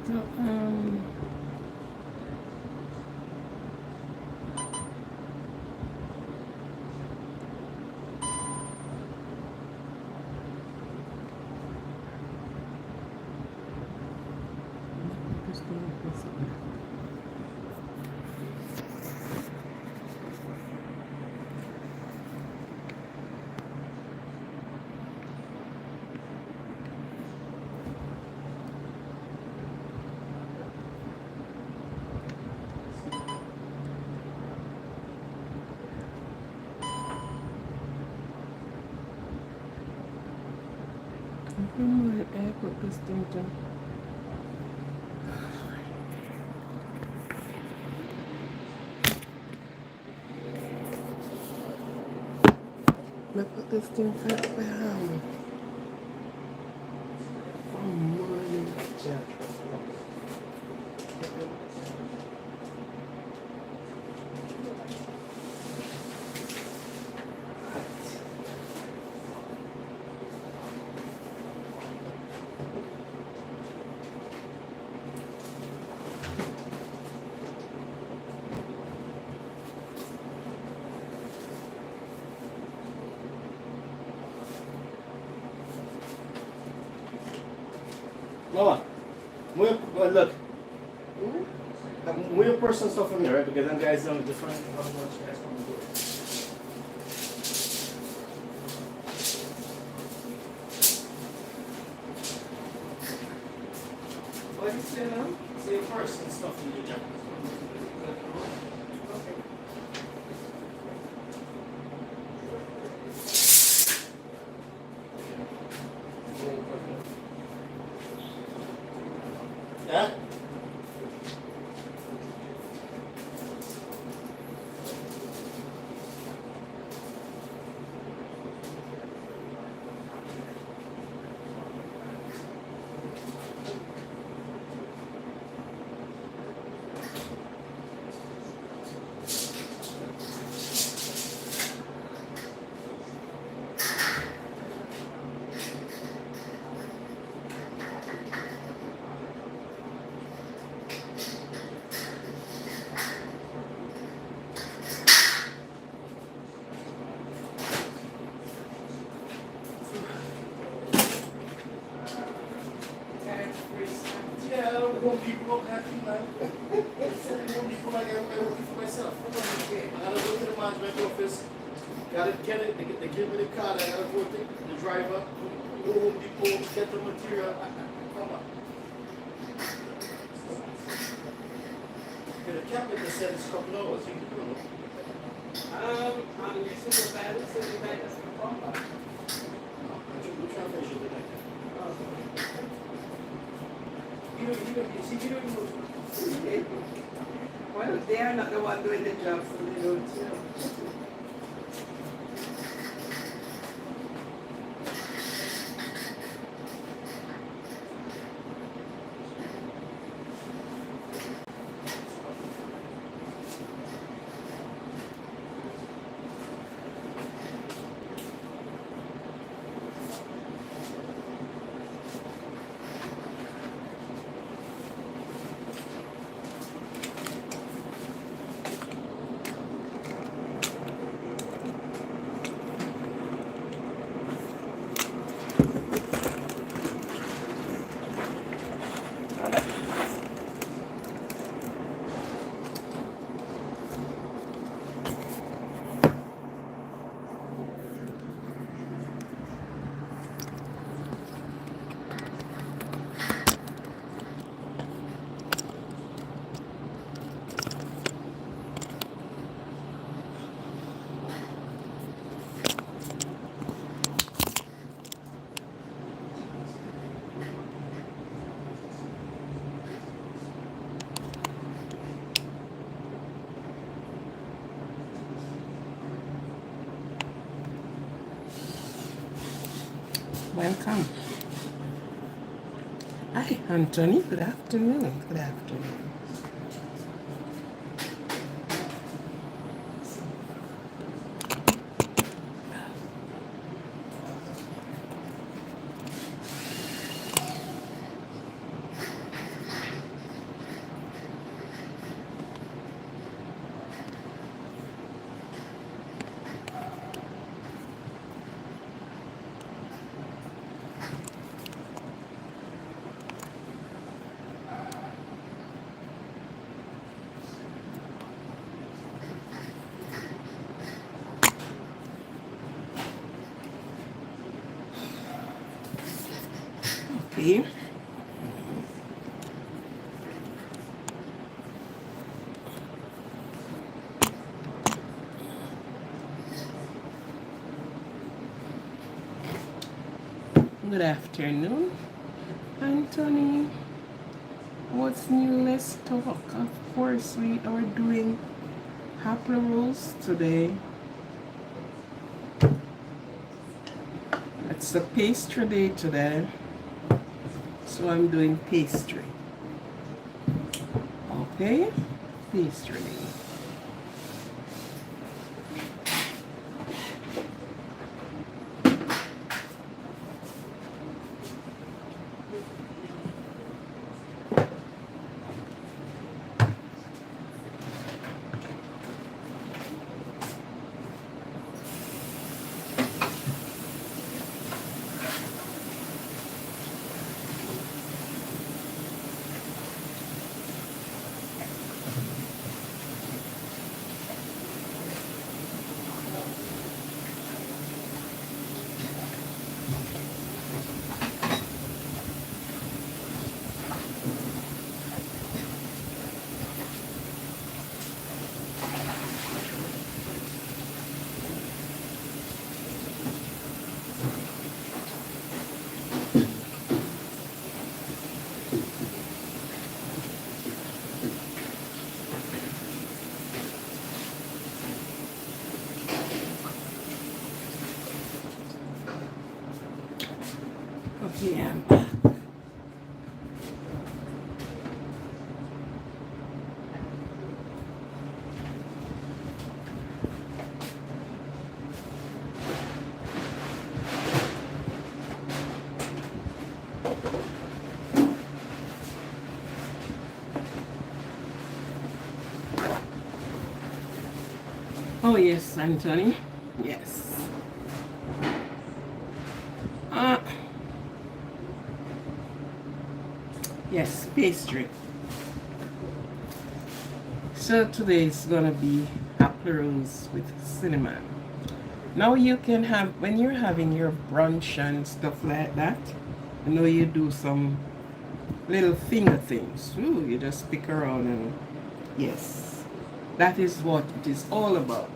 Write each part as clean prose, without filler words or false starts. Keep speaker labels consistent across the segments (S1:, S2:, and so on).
S1: Where I put this thing down. I put this thing back behind. Oh, morning, Jack.
S2: Mama, look. Move your personal stuff from here, right? Because them guys don't define how much you guys want to do it. What do you say now? Say your personal stuff in your jacket. Okay. Yeah? Yeah, I want people up happy, man. I want people like I'm working for myself. I gotta go to the management office, gotta get it, they give me the card, I gotta go take the driver, go home Depot, get the material. Come on. The captain said it's a couple hours, you can do it.
S3: I'm your supervisor for Palmer.
S2: Which one should be like that?
S3: Well, they are not the one doing the job, so they don't know.
S1: Welcome. Hi, Anthony. Good afternoon. Good afternoon. coffee. Good afternoon, Anthony. What's new? Let's talk. Of course, we are doing apple rolls today. It's a pastry day today, so I'm doing pastry. Okay, pastry day. Okay, I'm back. Oh yes, Anthony. Yes. Uh, yes, pastry. So today is gonna be apple rolls with cinnamon. Now you can have, when you're having your brunch and stuff like that, you know, you do some little finger things. Ooh, you just pick around and yes, that is what it is all about.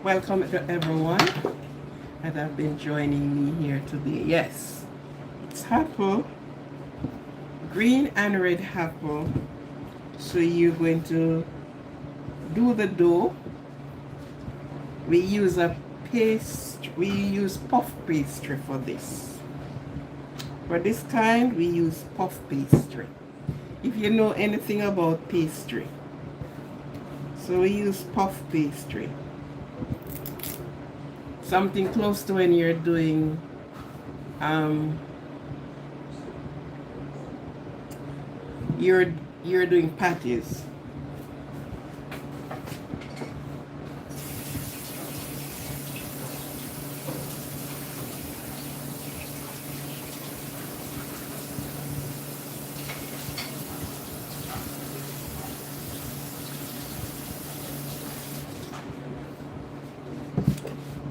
S1: Welcome to everyone that have been joining me here today. Yes, it's apple, green and red apple. So you're going to do the dough. We use puff pastry for this. For this kind, we use puff pastry. If you know anything about pastry. So we use puff pastry. Something close to when you're doing you're doing patties.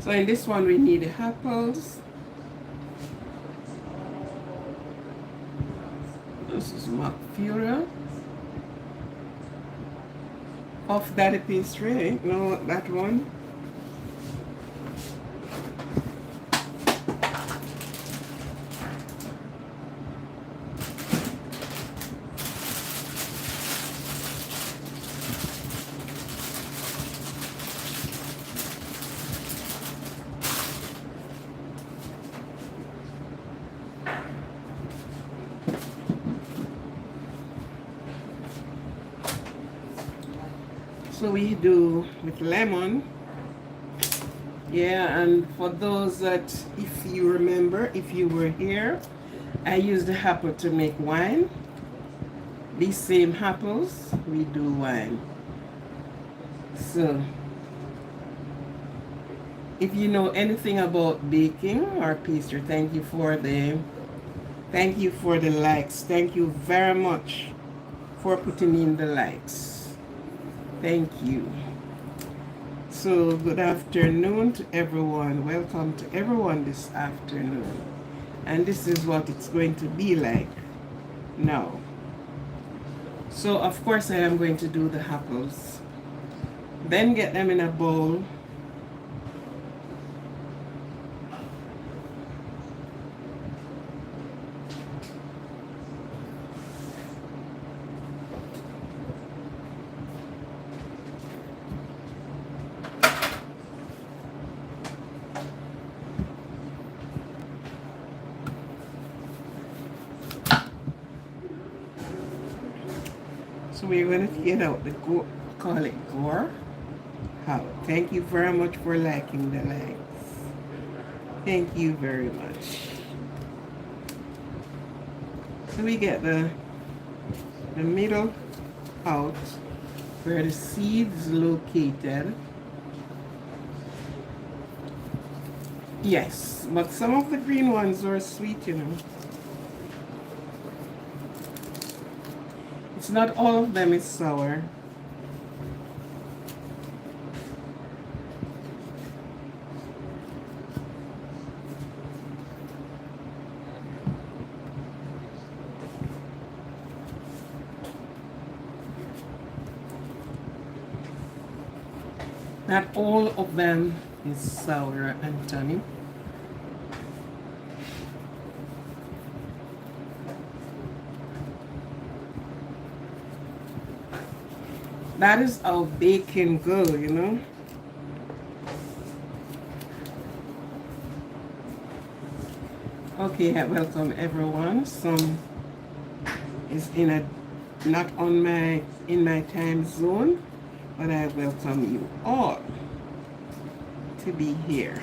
S1: So in this one we need apples. This is macadamia. Of that pastry, no, that one. So we do with lemon. Yeah, and for those that, if you remember, if you were here, I used the apple to make wine. These same apples, we do wine. So, if you know anything about baking or pastry, thank you for the likes. Thank you very much for putting in the likes. Thank you. So good afternoon to everyone. Welcome to everyone this afternoon. And this is what it's going to be like now. So of course I am going to do the apples. Then get them in a bowl. So we're going to get out the call it gore. How? Thank you very much for liking the likes. Thank you very much. So we get the middle out where the seeds located. Yes, but some of the green ones are sweet, you know. It's not all of them is sour. Not all of them is sour, Anthony. That is how bacon go, you know. Okay, welcome everyone. Some is not in my time zone, but I welcome you all to be here.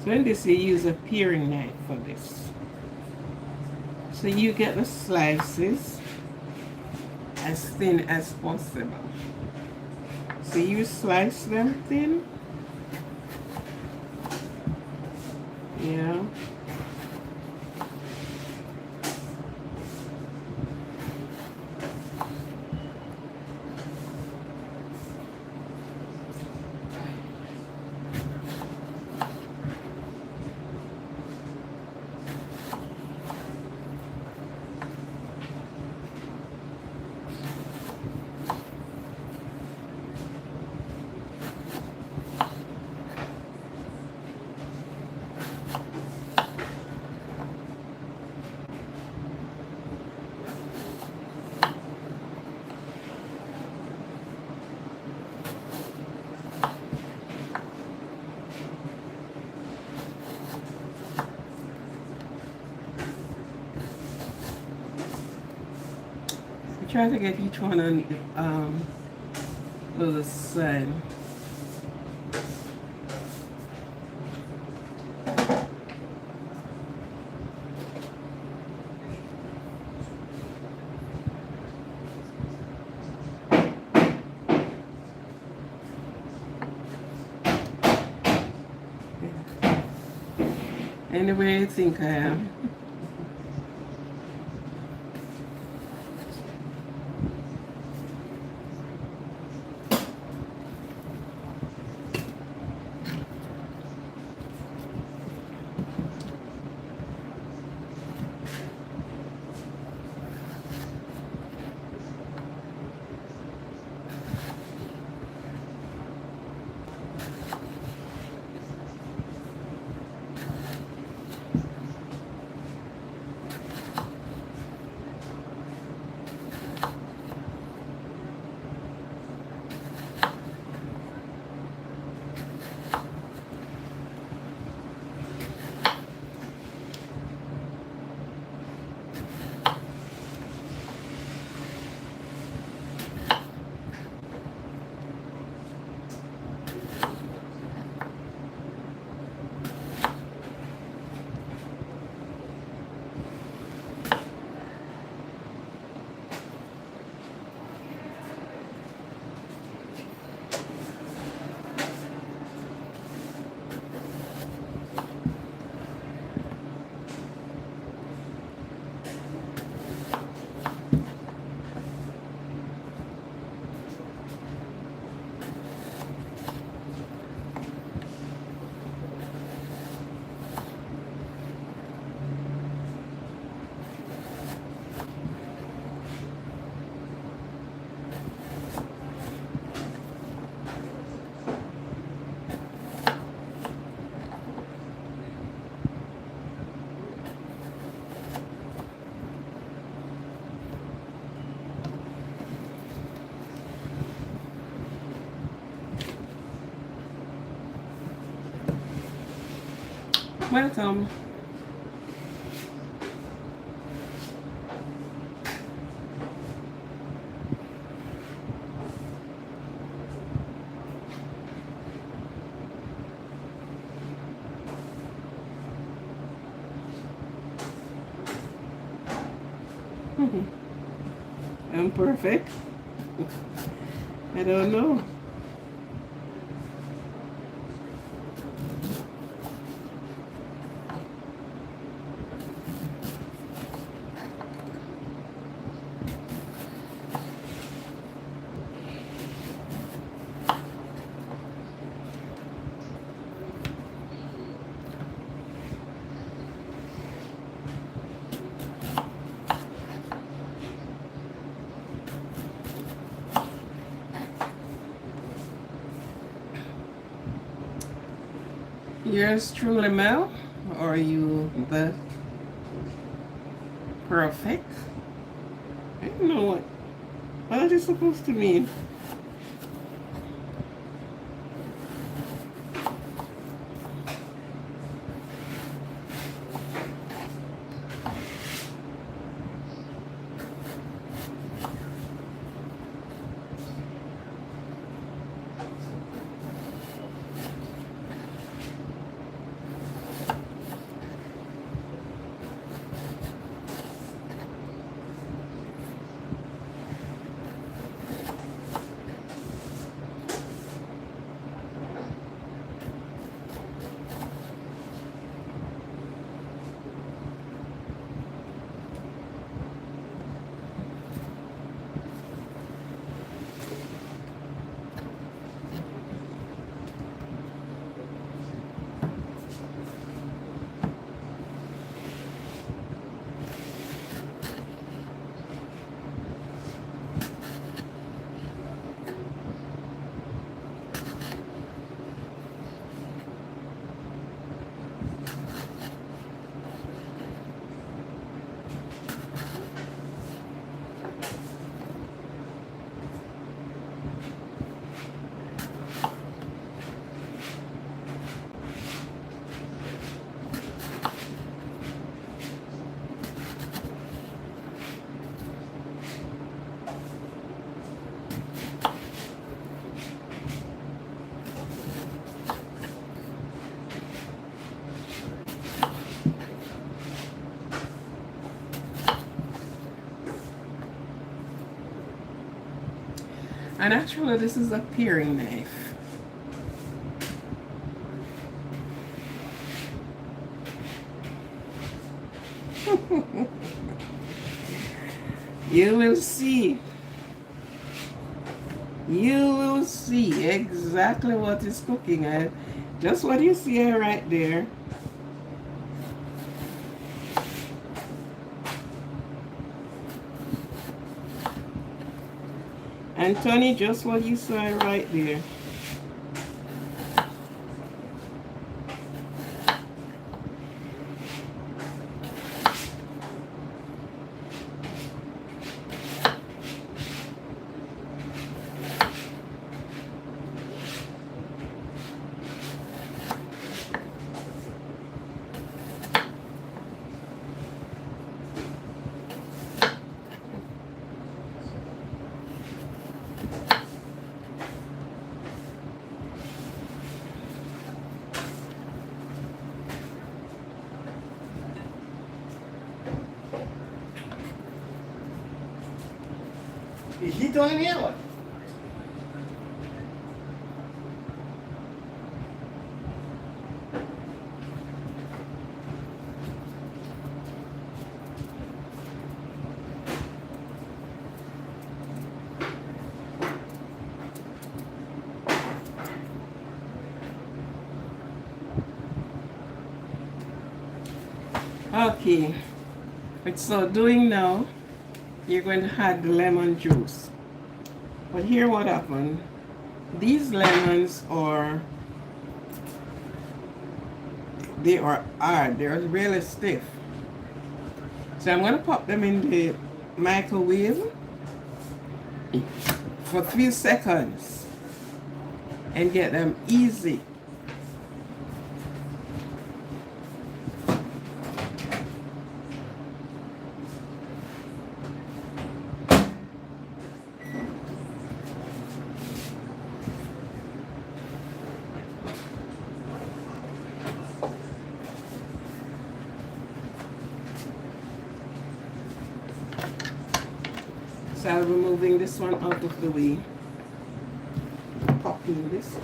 S1: So in this, you use a paring knife for this. So you get the slices as thin as possible. So you slice them thin. Yeah. Try to get each one on the side. Anyway, you think I am? Welcome. I'm perfect. I don't know. Yours truly, Mel? Or are you the perfect? I don't know what is it supposed to mean. And actually, this is a paring knife. You will see. You will see exactly what is cooking. Just what you see right there. And Tony, just what you saw right there.
S2: The heat on in here, what?
S1: Okay. So doing now, you're going to add the lemon juice. But here what happened. These lemons they are hard. They're really stiff. So I'm going to pop them in the microwave for 3 seconds and get them easy. So I'll be moving this one out of the way. Popping this.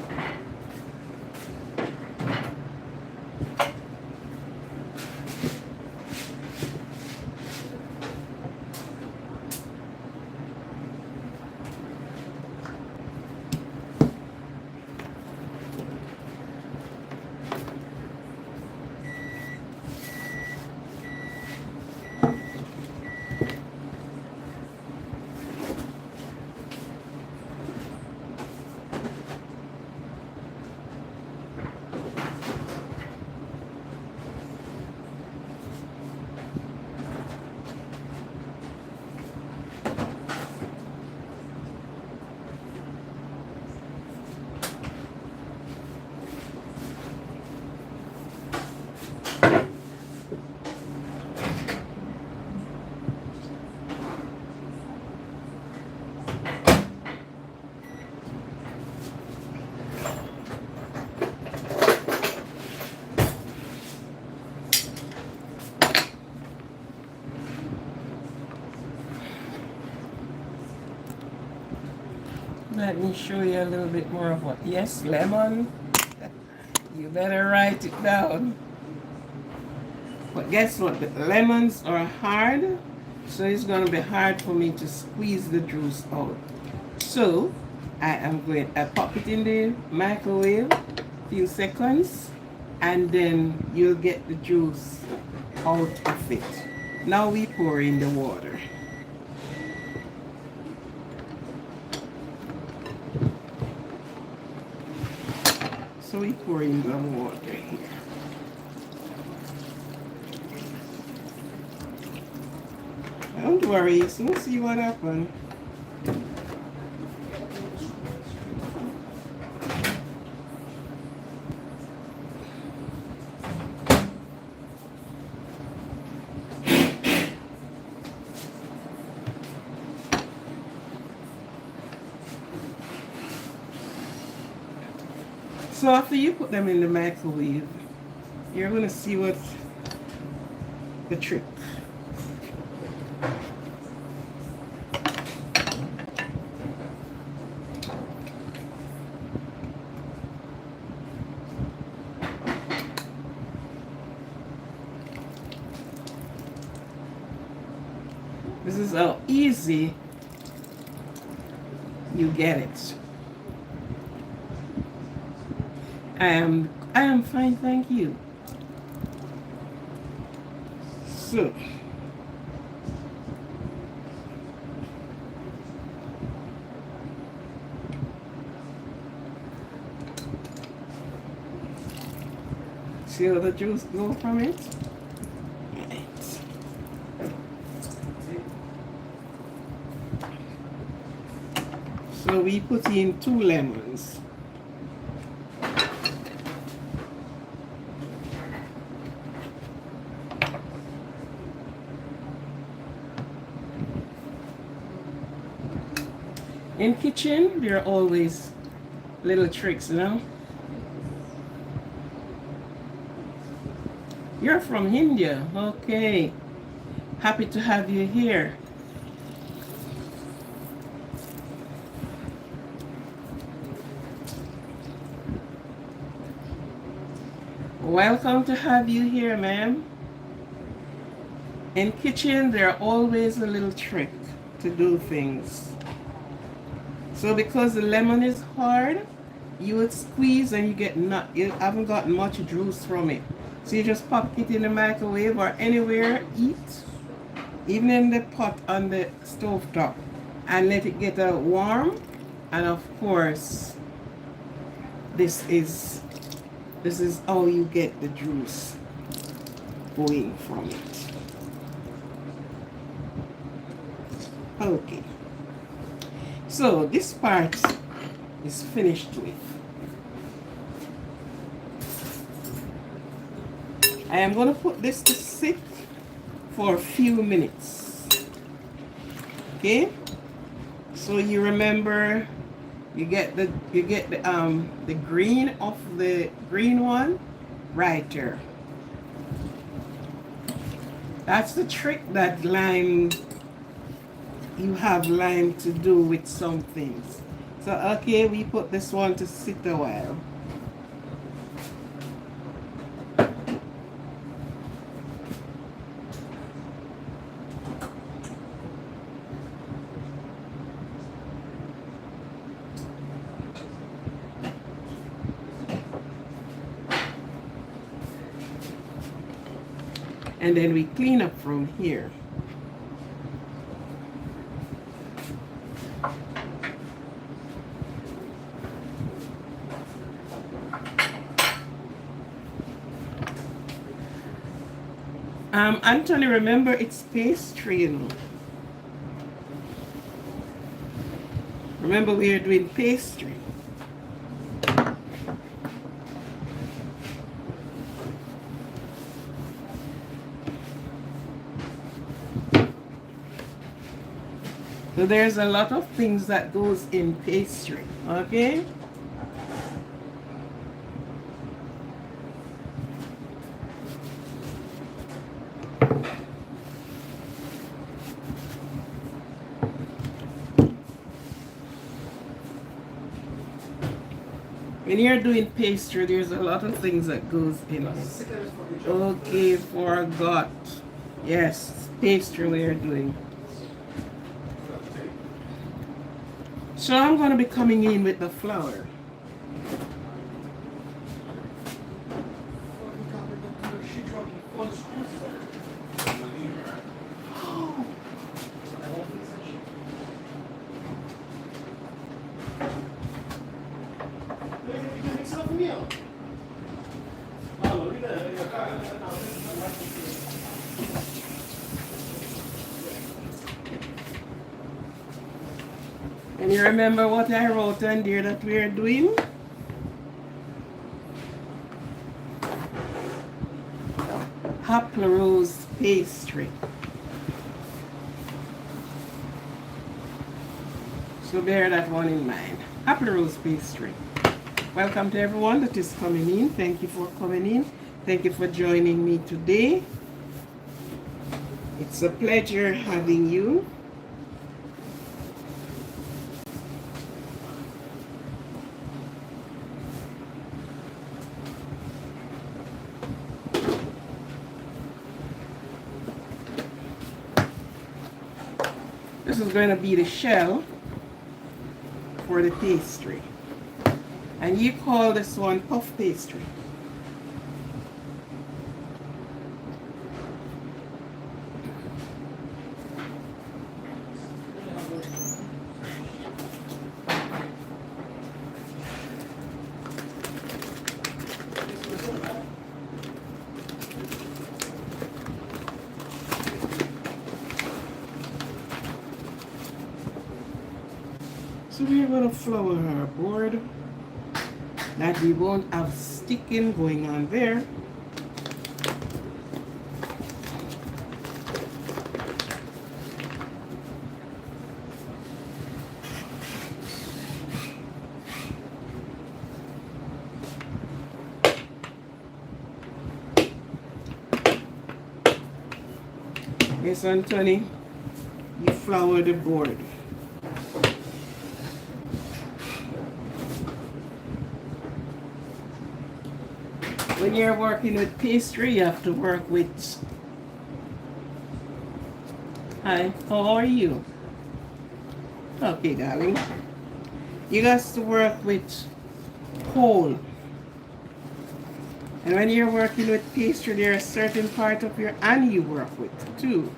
S1: Let me show you a little bit more of what. Yes, lemon. You better write it down. But guess what? The lemons are hard, so it's going to be hard for me to squeeze the juice out. So I pop it in the microwave a few seconds, and then you'll get the juice out of it. Now we pour in the water. So we pour in the water here. Don't worry, you soon see what happened. So after you put them in the microwave, you're going to see what's the trick. is how easy you get it. I am fine, thank you. So see how the juice go from it? Right. So we put in 2 lemons. In kitchen, there are always little tricks, you know? You're from India, okay. Happy to have you here. Welcome to have you here, ma'am. In kitchen, there are always a little trick to do things. So because the lemon is hard, you would squeeze and you haven't got much juice from it. So you just pop it in the microwave or anywhere, eat, even in the pot on the stove top, and let it get warm. And of course, this is how you get the juice going from it. Okay. So this part is finished with. I am going to put this to sit for a few minutes. Okay? So you remember you get the green of the green one right there. That's the trick that you have lime to do with some things. So okay, we put this one to sit a while. And then we clean up from here. Anthony, remember it's pastry, you know. Remember we are doing pastry. So there's a lot of things that goes in pastry, okay? When you're doing pastry, there's a lot of things that goes in it. Okay, forgot. Yes, pastry we are doing. So I'm going to be coming in with the flour. And you remember what I wrote on there that we are doing? Apple rose pastry. So bear that one in mind. Apple rose pastry. Welcome to everyone that is coming in. Thank you for coming in. Thank you for joining me today. It's a pleasure having you. is going to be the shell for the pastry. And you call this one puff pastry. So we're going to flour our board that we won't have sticking going on there. Yes, Anthony, you flour the board. When you're working with pastry, you have to work with... Hi, how are you? Okay, darling. You got to work with whole. And when you're working with pastry, there are certain part of your hand you work with too.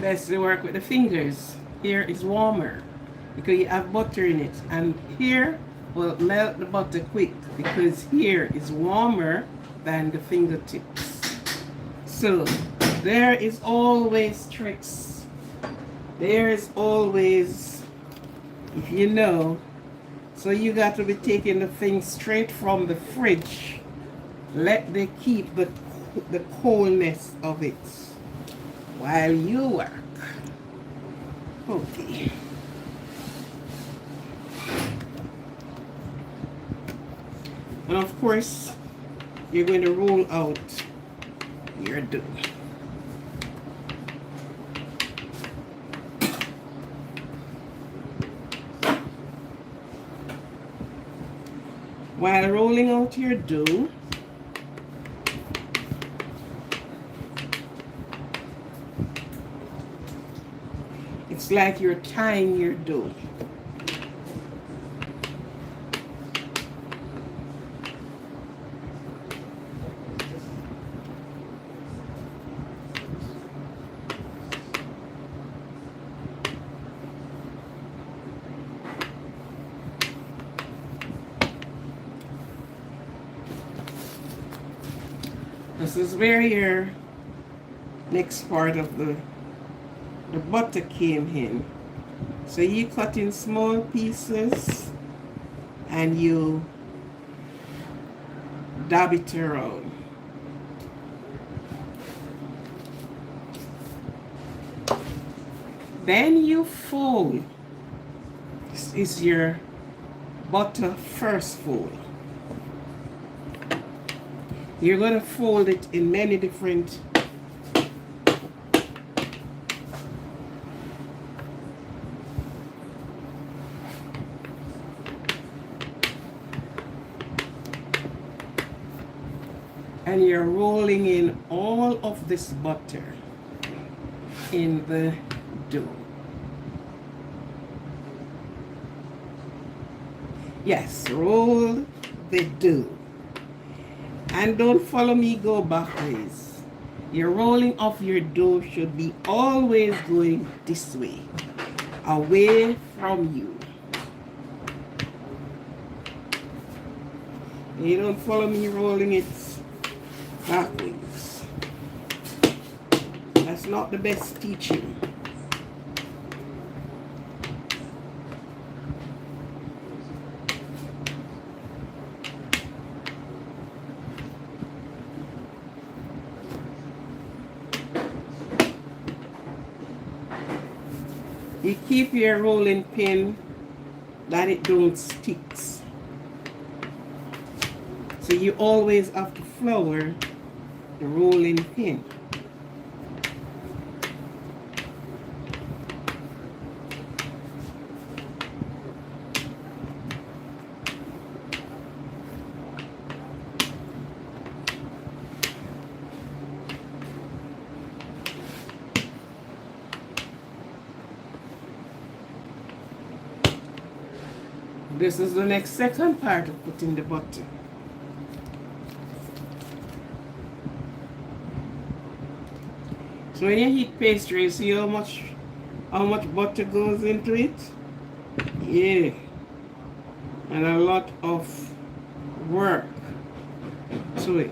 S1: Best to work with the fingers. Here is warmer because you have butter in it, and here will melt the butter quick because here is warmer than the fingertips. So there is always tricks. There is always, if you know, so you got to be taking the thing straight from the fridge. Let they keep the coldness of it while you work. Okay. And of course, you're going to roll out your dough. While rolling out your dough, it's like you're tying your dough. This is where your next part of the butter came in. So you cut in small pieces and you dab it around. Then you fold. This is your butter first fold. You're going to fold it in many different and you're rolling in all of this butter in the dough. Yes, roll the dough. And don't follow me go backwards. Your rolling of your dough should be always going this way, away from you. You don't follow me rolling it backwards. That's not the best teaching. You keep your rolling pin that it don't sticks. So you always have to flour the rolling pin. This is the next second part of putting the butter. So when you heat pastry, you see how much butter goes into it? Yeah. And a lot of work to it.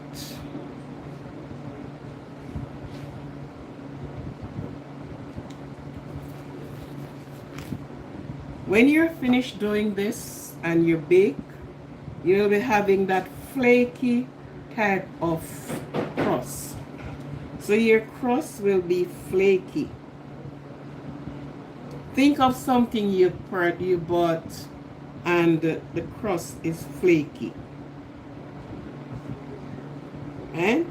S1: When you're finished doing this and you bake, you'll be having that flaky type of crust. So your crust will be flaky. Think of something you bought and the crust is flaky. And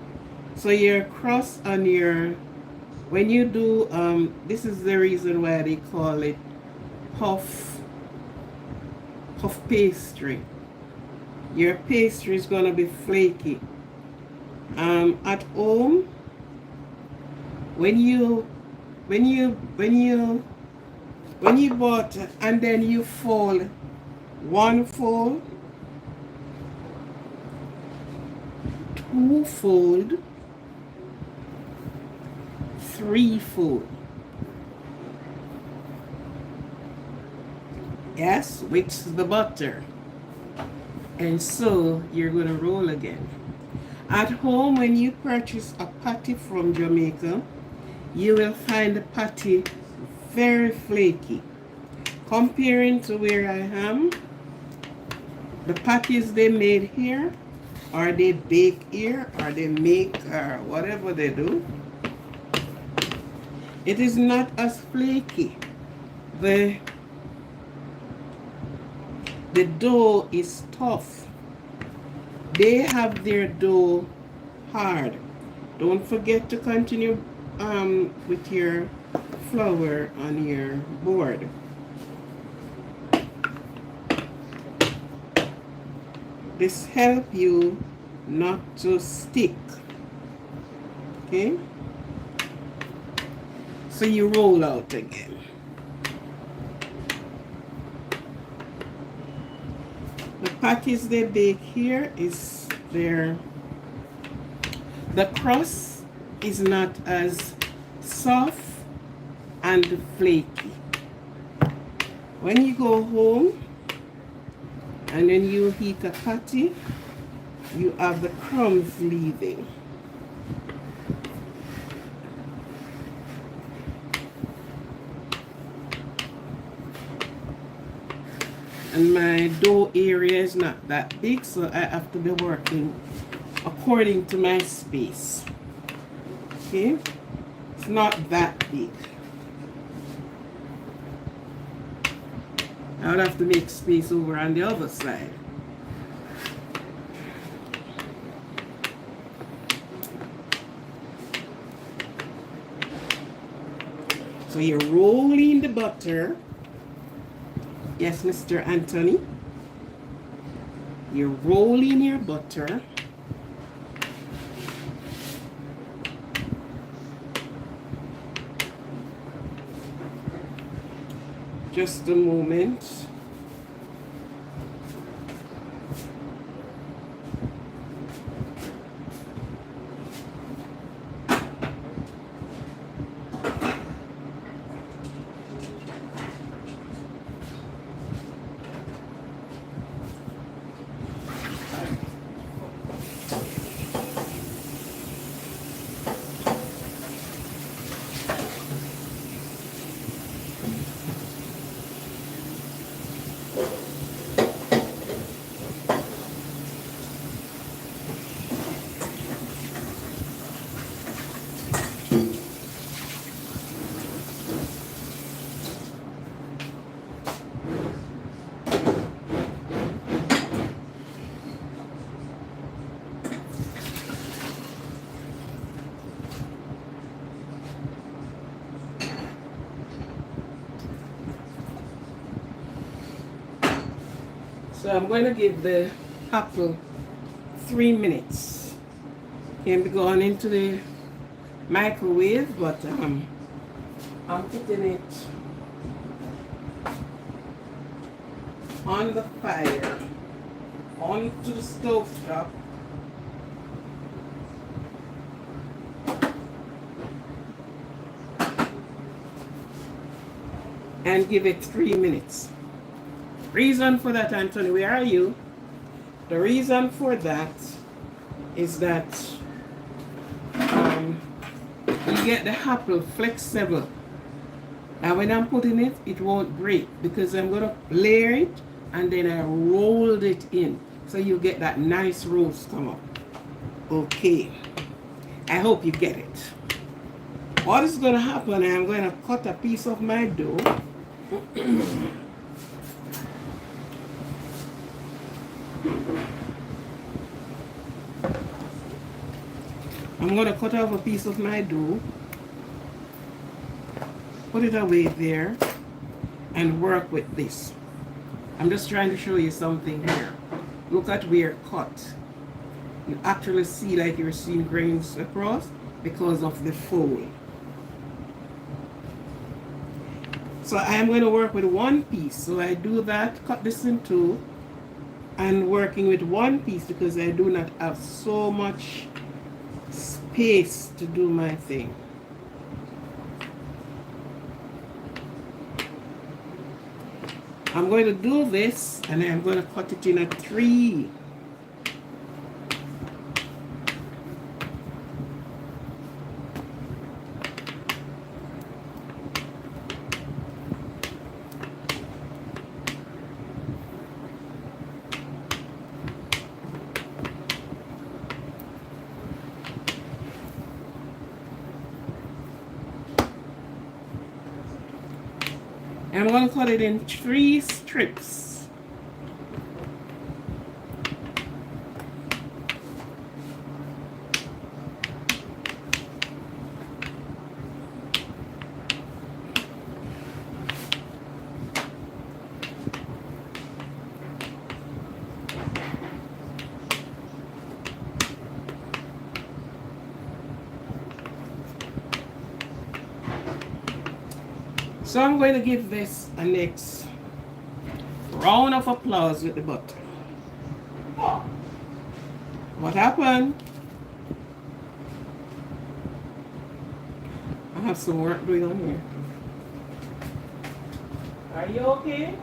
S1: so your crust on your, when you do, this is the reason why they call it puff pastry. Your pastry is going to be flaky. At home, when you bought and then you fold one fold, two fold, three fold. Yes, which is the butter. And so you're going to roll again. At home, when you purchase a patty from Jamaica, you will find the patty very flaky. Comparing to where I am, the patties they made here, or they bake here, or they make, or whatever they do, it is not as flaky. The dough is tough. They have their dough hard. Don't forget to continue with your flour on your board. This helps you not to stick. Okay? So you roll out again. The patties they bake here is the crust is not as soft and flaky. When you go home and then you heat a patty, you have the crumbs leaving. And my dough area is not that big, so I have to be working according to my space. Okay? It's not that big. I would have to make space over on the other side. So you're rolling the butter. Yes, Mr. Anthony. You're rolling your butter. Just a moment. So I'm going to give the apple 3 minutes. Can be going into the microwave, but I'm putting it on the fire, onto the stove top. And give it 3 minutes. Reason for that, Anthony, where are you? The reason for that is that you get the apple flexible. And when I'm putting it, it won't break because I'm going to layer it and then I rolled it in. So you get that nice roast come up. Okay. I hope you get it. What is going to happen, I'm going to cut a piece of my dough. I'm going to cut off a piece of my dough, put it away there, and work with this. I'm just trying to show you something here. Look at where it cut. You actually see like you're seeing grains across because of the fold. So I'm going to work with one piece. So I do that, cut this in two, and working with one piece because I do not have so much space to do my thing. I'm going to do this and I'm going to cut it in a 3. I'm going to cut it in 3 strips. So I'm going to give this a next round of applause with the butter. What happened? I have some work going on here. Are you okay?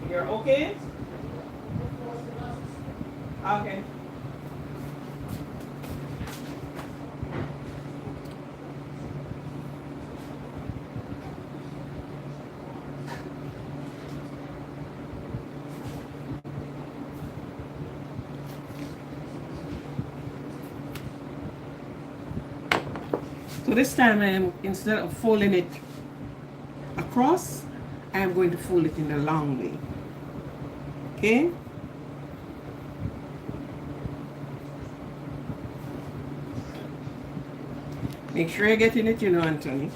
S1: You're okay? Okay. So this time instead of folding it across, I'm going to fold it in the long way. Okay? Make sure you're getting it, you know, Anthony.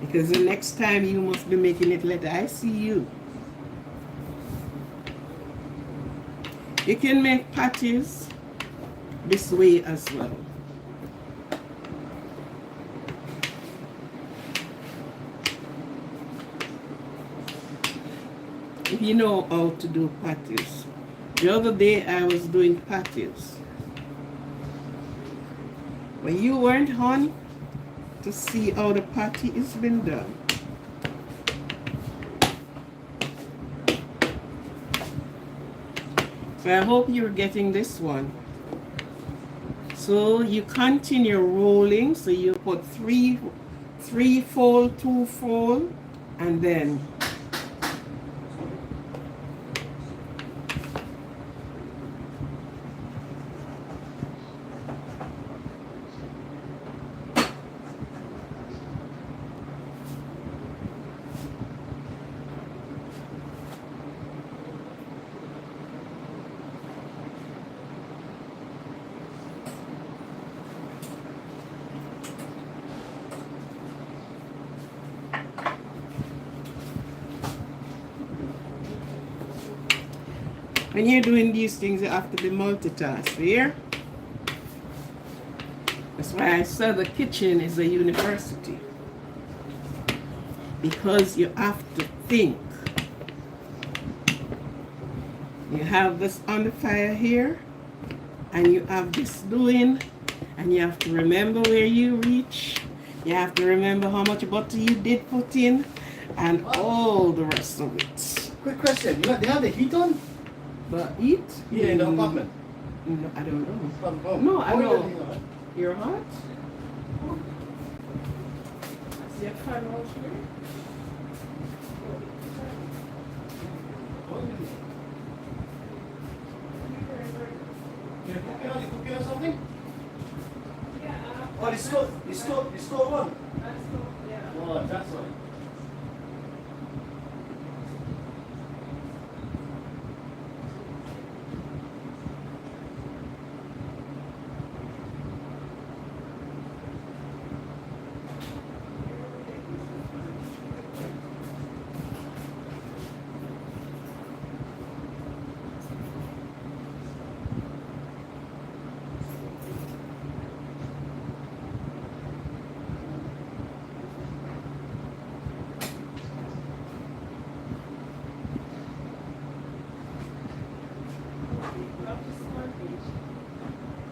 S1: Because the next time you must be making it let I see you. You can make patties this way as well. If you know how to do patties. The other day I was doing patties. But you weren't on to see how the patty is been done. So I hope you're getting this one. So you continue rolling. So you put three fold, 2 fold, and then When you're doing these things, you have to be multitask. Here. That's why I said the kitchen is a university. Because you have to think. You have this on the fire here, and you have this doing, and you have to remember where you reach. You have to remember how much butter you did put in, and all the rest of it.
S2: Quick question. They have the heat on?
S1: But eat?
S2: Yeah, in the apartment.
S1: No, I don't know.
S2: Oh,
S1: No, I
S2: oh,
S1: know.
S2: yeah.
S1: You're hot? Is your fan out here?
S2: You cooking or something? Oh, the stove on? Oh, that's right.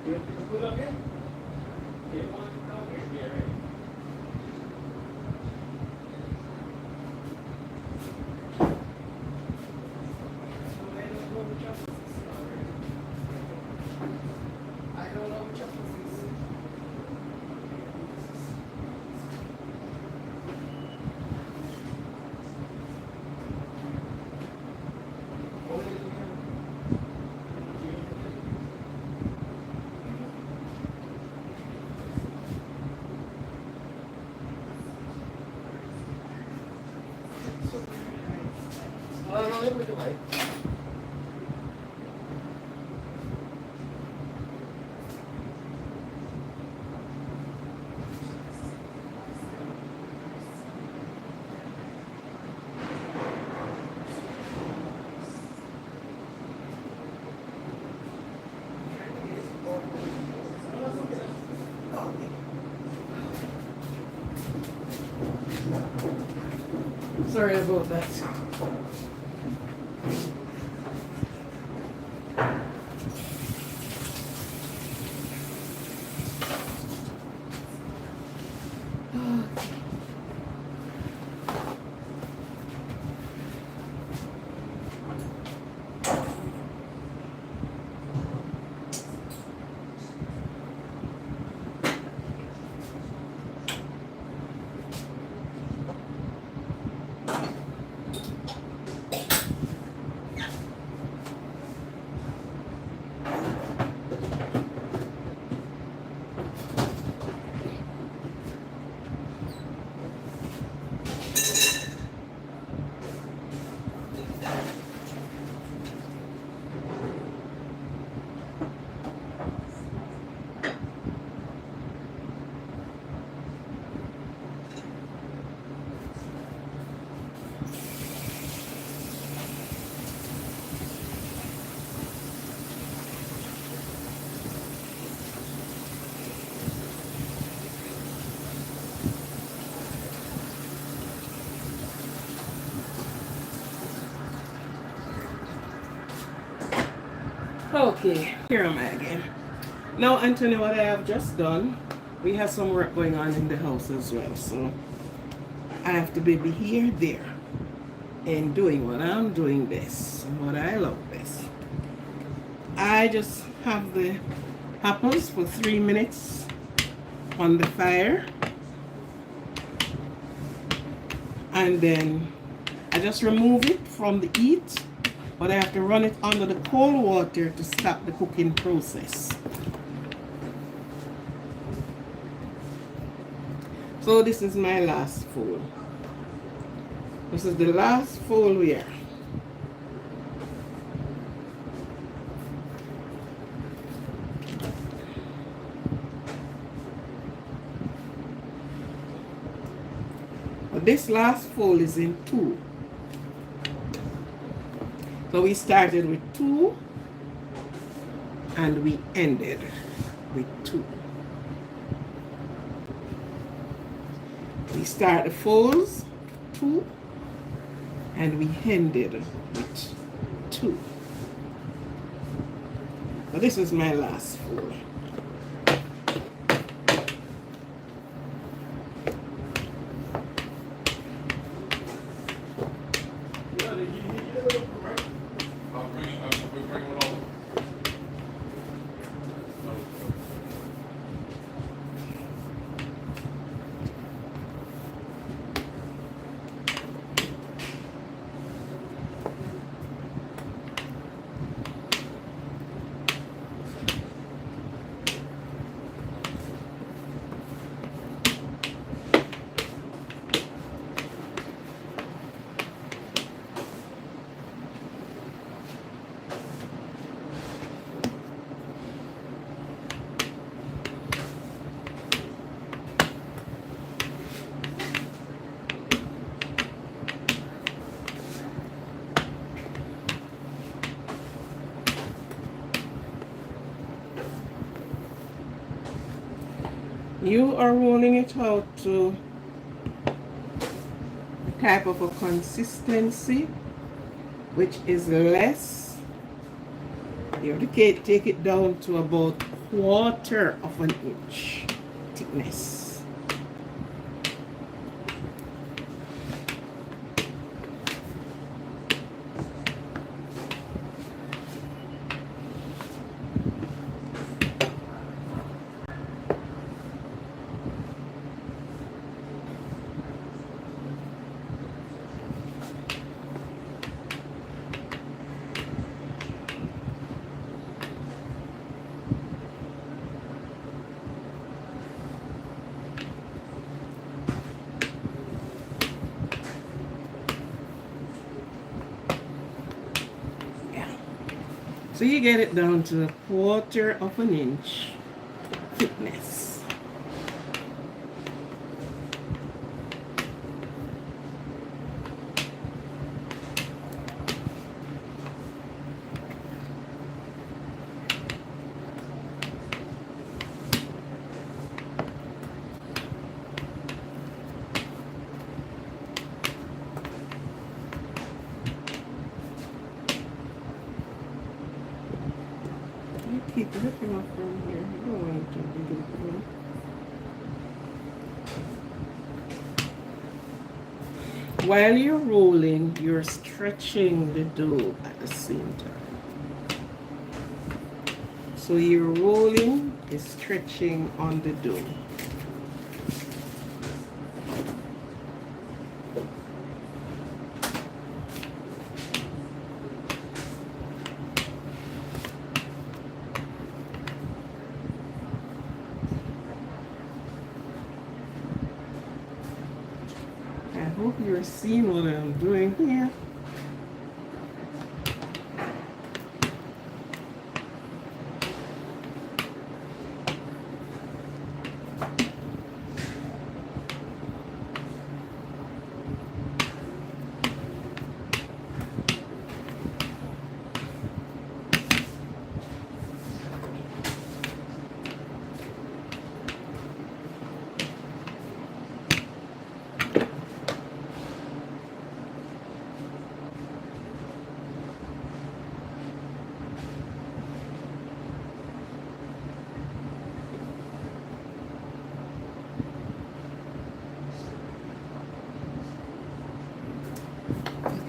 S2: You put it up here? Yeah. Yeah, right.
S3: I don't know which of this is.
S2: No, let me do it.
S1: Sorry about that. Okay, here am I again. Now, Anthony, what I have just done, we have some work going on in the house as well, so I have to be here, there, and doing what I'm doing best, and what I love best. I just have the apples for 3 minutes on the fire, and then I just remove it from the heat, but I have to run it under the cold water to stop the cooking process. So this is my last fold. This is the last fold here. But this last fold is in two. So we started with 2 and we ended with 2. We start the folds 2 and we ended with 2. So this is my last fold. You are rolling it out to a type of a consistency which is less. You have to take it down to about 1/4 of an inch thickness. So you get it down to a 1/4 of an inch thickness. Keep ripping off from here. You don't want to be doing. While you're rolling, you're stretching the dough at the same time. So your rolling is stretching on the dough. I hope you're seeing what I'm doing here.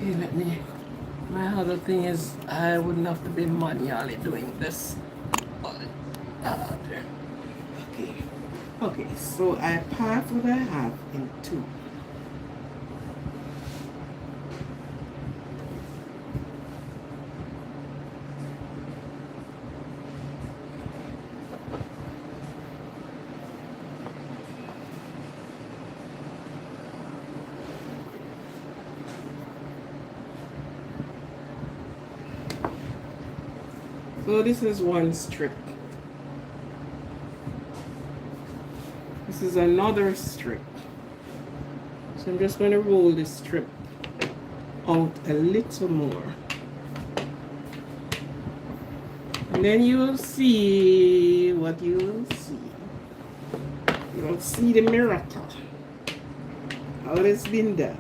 S1: Okay, let me. My other thing is I wouldn't have to be manually doing this. Okay. Okay, so I part what I have in 2. So this is one strip. This is another strip. So I'm just going to roll this strip out a little more. then you will see what you will see. You will see the miracle. How it's been done.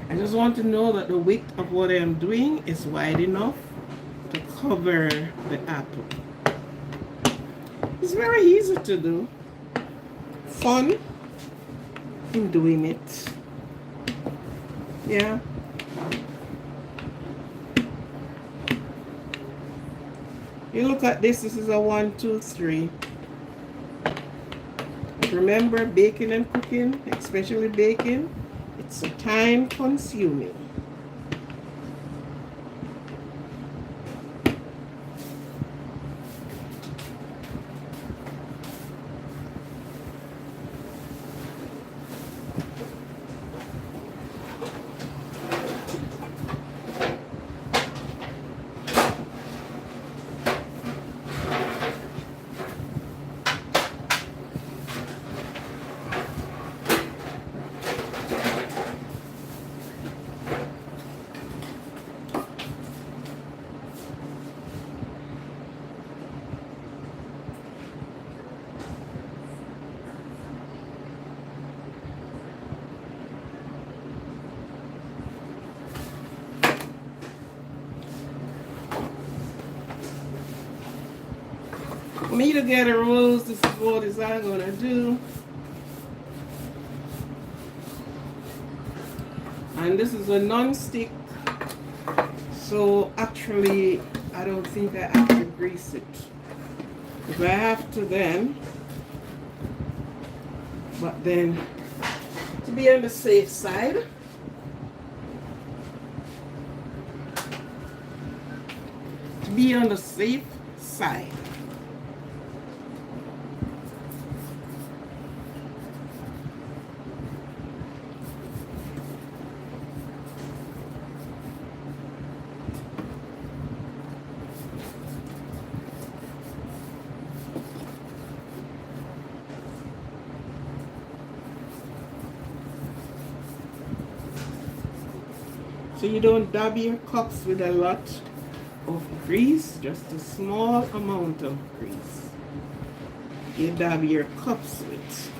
S1: I just want to know that the width of what I am doing is wide enough to cover the apple. It's very easy to do. Fun in doing it. Yeah. You look at this is a 1, 2, 3. Remember, baking and cooking, especially baking, it's time consuming. For me to get a rose, this is what I'm gonna do. And this is a non-stick, so actually I don't think I have to grease it. If I have to, then, but then to be on the safe side, side. So you don't dab your cups with a lot of grease, just a small amount of grease. You dab your cups with.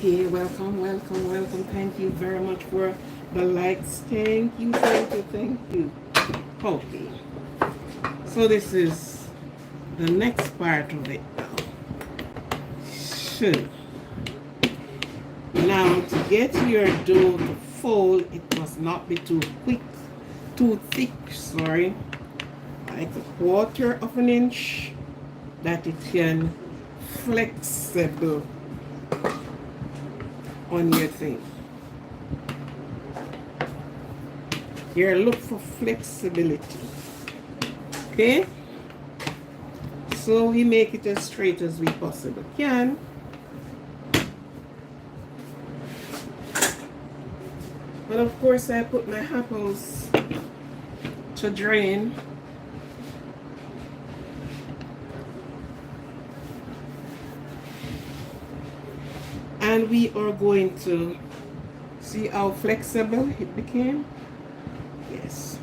S1: Okay, welcome, welcome, welcome. Thank you very much for the likes. Thank you, thank you, thank you. Okay, so this is the next part of it now. So, now to get your dough to fold, it must not be too thick, sorry. Like a 1/4 of an inch, that it can flexible on your thing. Here, look for flexibility. Okay? So we make it as straight as we possibly can. But of course I put my apples to drain. And we are going to see how flexible it became. Yes.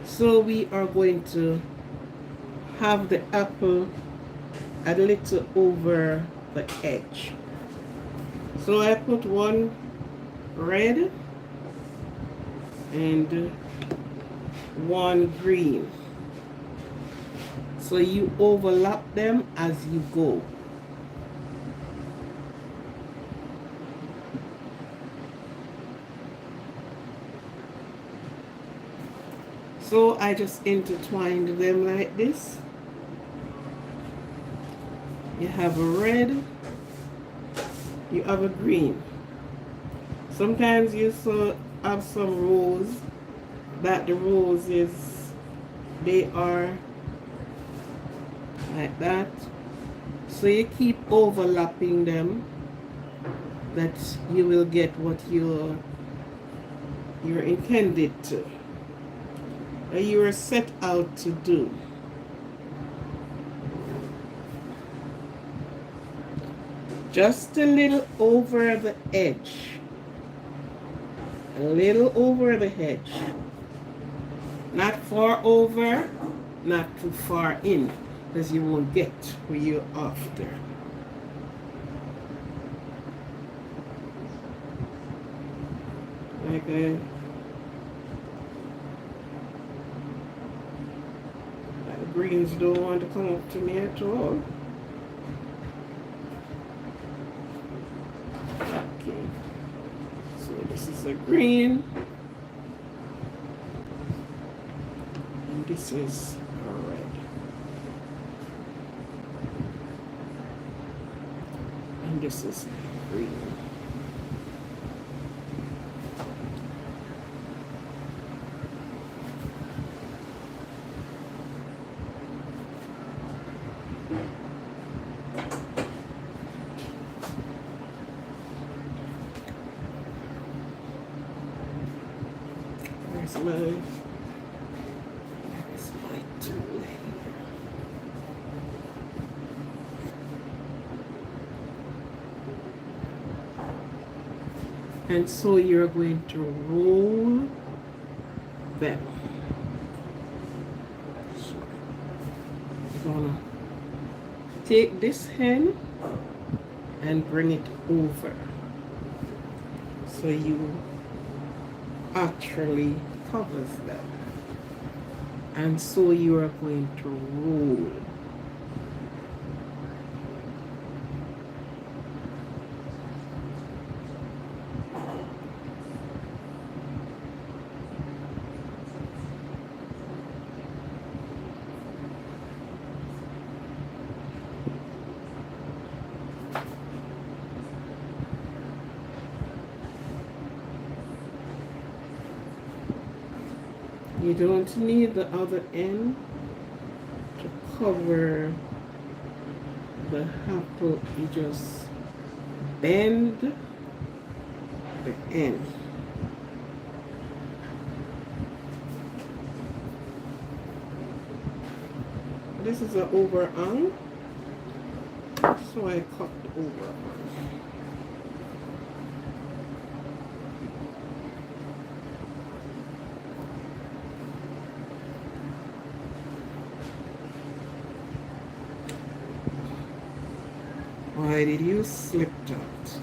S1: So we are going to have the apple a little over the edge. So I put one red and one green. So you overlap them as you go. So I just intertwined them like this. You have a red, you have a green. Sometimes you have some rose that the roses, they are like that. So you keep overlapping them, that you will get what you're intended to, or you are set out to do. Just a little over the edge. A little over the edge. Not far over, not too far in, because you won't get where you're after. Like the greens don't want to come up to me at all. Okay, so this is a green, and this is a red, and this is green. Where's my tool here? And so you're going to roll them. So you're gonna take this hen and bring it over, so you actually covers them, and so you are going to roll. You don't need the other end to cover the apple. You just bend the end. This is an overhang, so I cut the overhang. Why did you slip out?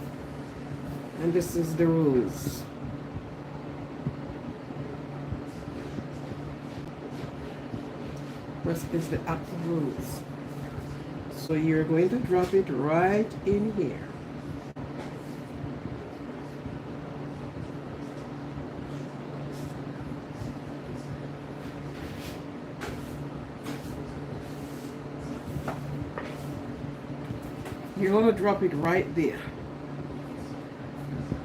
S1: And this is the rose. This is the apple rose. So you're going to drop it right in here. You're going to drop it right there.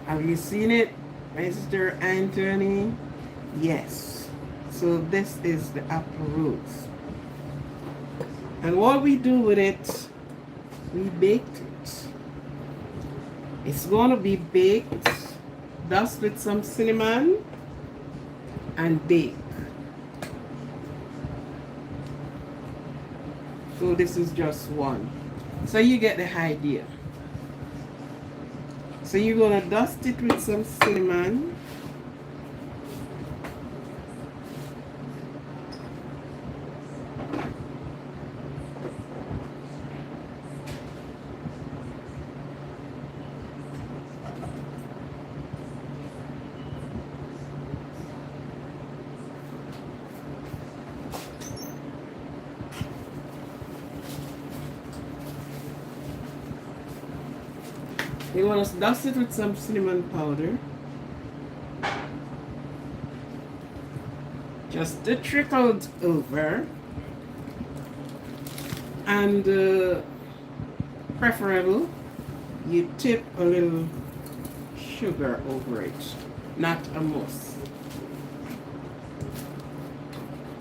S1: Have you seen it, Mr. Anthony? Yes. So this is the apple rose. And what we do with it, we baked it. It's going to be baked, dust with some cinnamon, and bake. So this is just one. So you get the idea. So you're going to dust it with some cinnamon. You want to dust it with some cinnamon powder. just to trickle over, and preferable you tip a little sugar over it, not a mousse.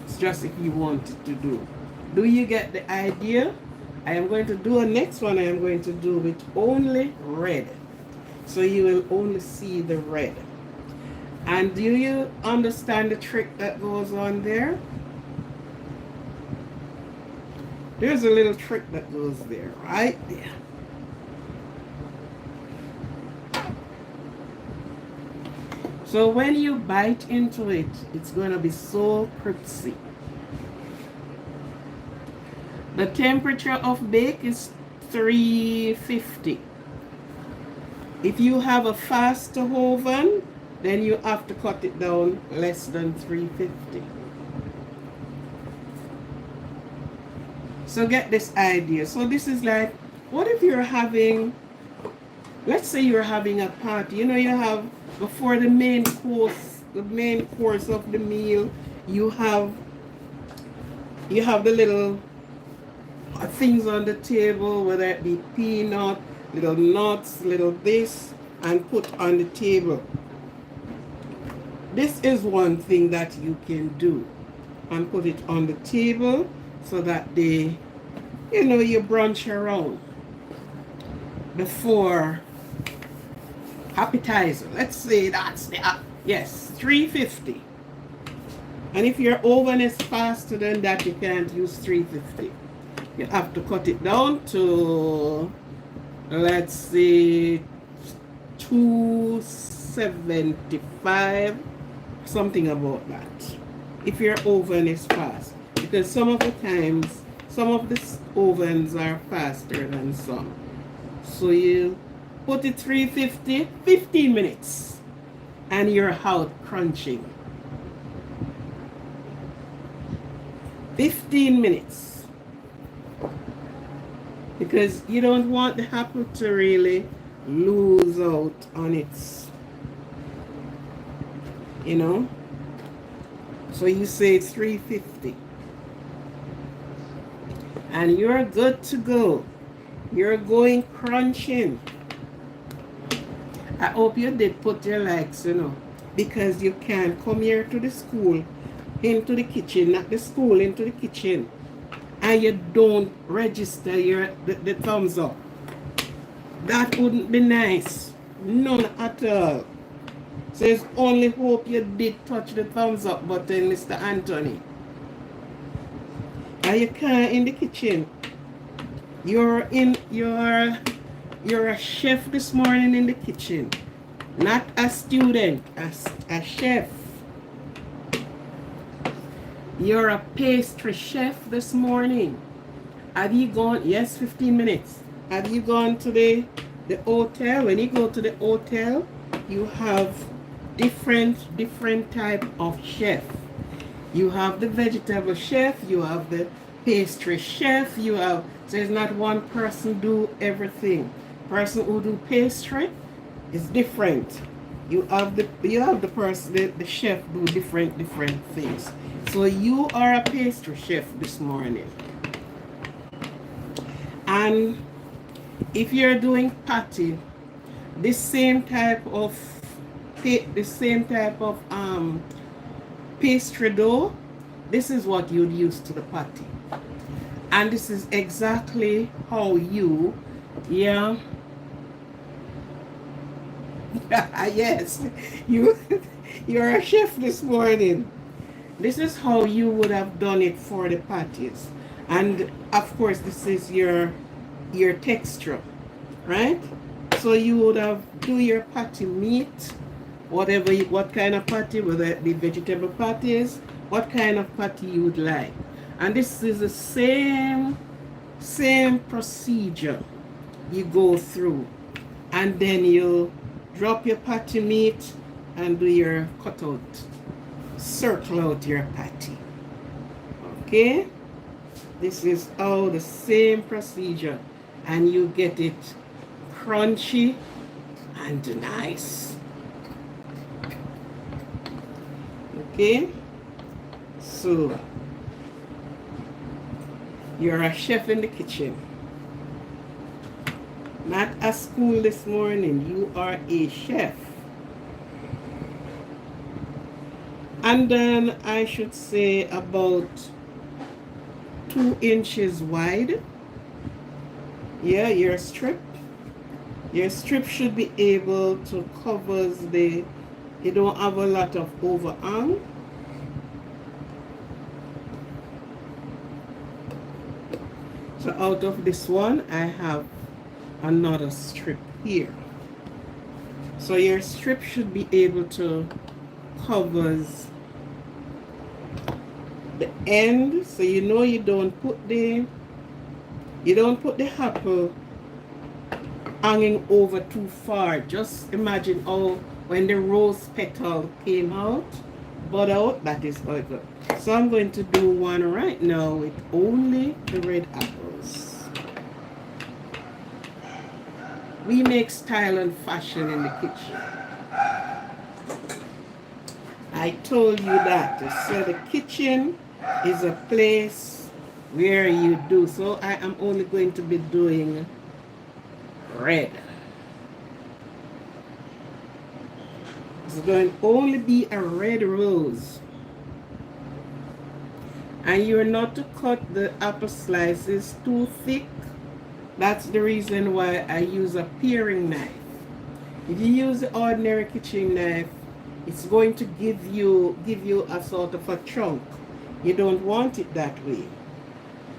S1: It's just if you want it to do. Do you get the idea? I am going to do a next one. I am going to do with only red, so you will only see the red. And do you understand the trick that goes on there? There's a little trick that goes there, right there. So when you bite into it, it's going to be so crispy. The temperature of bake is 350. If you have a faster oven, then you have to cut it down less than 350. So get this idea. So this is like, what if you're having, let's say you're having a party. You know, you have, before the main course of the meal, you have the little things on the table, whether it be peanut, little nuts, little this, and put on the table. This is one thing that you can do, and put it on the table so that they, you know, you brunch around before appetizer. Let's say that's the, yes, 350. And if your oven is faster than that, you can't use 350. You have to cut it down to, let's say, 275, something about that, if your oven is fast. Because some of the times, some of the ovens are faster than some. So you put it 350, 15 minutes, and you're out crunching. 15 minutes. Because you don't want the apple to really lose out on its, you know. So you say 350. And you're good to go. You're going crunching. I hope you did put your likes, you know, because you can come here to the school, into the kitchen, not the school, into the kitchen, and you don't register the thumbs up. That wouldn't be nice. None at all. So it's only hope you did touch the thumbs up button, Mr. Anthony. And you can't in the kitchen. You're a chef this morning in the kitchen. Not a student, a chef. You're a pastry chef this morning. Have you gone? Yes, 15 minutes. Have you gone to the hotel? When you go to the hotel, you have different type of chef. You have the vegetable chef, you have the pastry chef, you have, so it's not one person do everything. Person who do pastry is different. You have the person, the chef do different things. So you are a pastry chef this morning. And if you're doing patty, this same type of pastry dough, this is what you'd use to the patty. And this is exactly how you, yeah, yes, you're a chef this morning. This is how you would have done it for the patties. And of course, this is your texture, right? So you would have do your patty meat, what kind of patty, whether it be vegetable patties, what kind of patty you would like. And this is the same procedure you go through. And then you drop your patty meat and do your cutout. Circle out your patty. Okay? This is all the same procedure. And you get it crunchy and nice. Okay? So, you're a chef in the kitchen. Not at school this morning. You are a chef. And then I should say about 2 inches wide. Yeah, your strip. Your strip should be able to cover the, you don't have a lot of overhang. So out of this one, I have another strip here. So your strip should be able to cover the end, so you know you don't put the apple hanging over too far. Just imagine how when the rose petal came out, but out, that is how it goes. So I'm going to do one right now with only the red apples. We make style and fashion in the kitchen. I told you that. So the kitchen is a place where you do. So I am only going to be doing red. It's going to only be a red rose. And you're not to cut the apple slices too thick. That's the reason why I use a paring knife. If you use the ordinary kitchen knife, it's going to give you a sort of a chunk. You don't want it that way.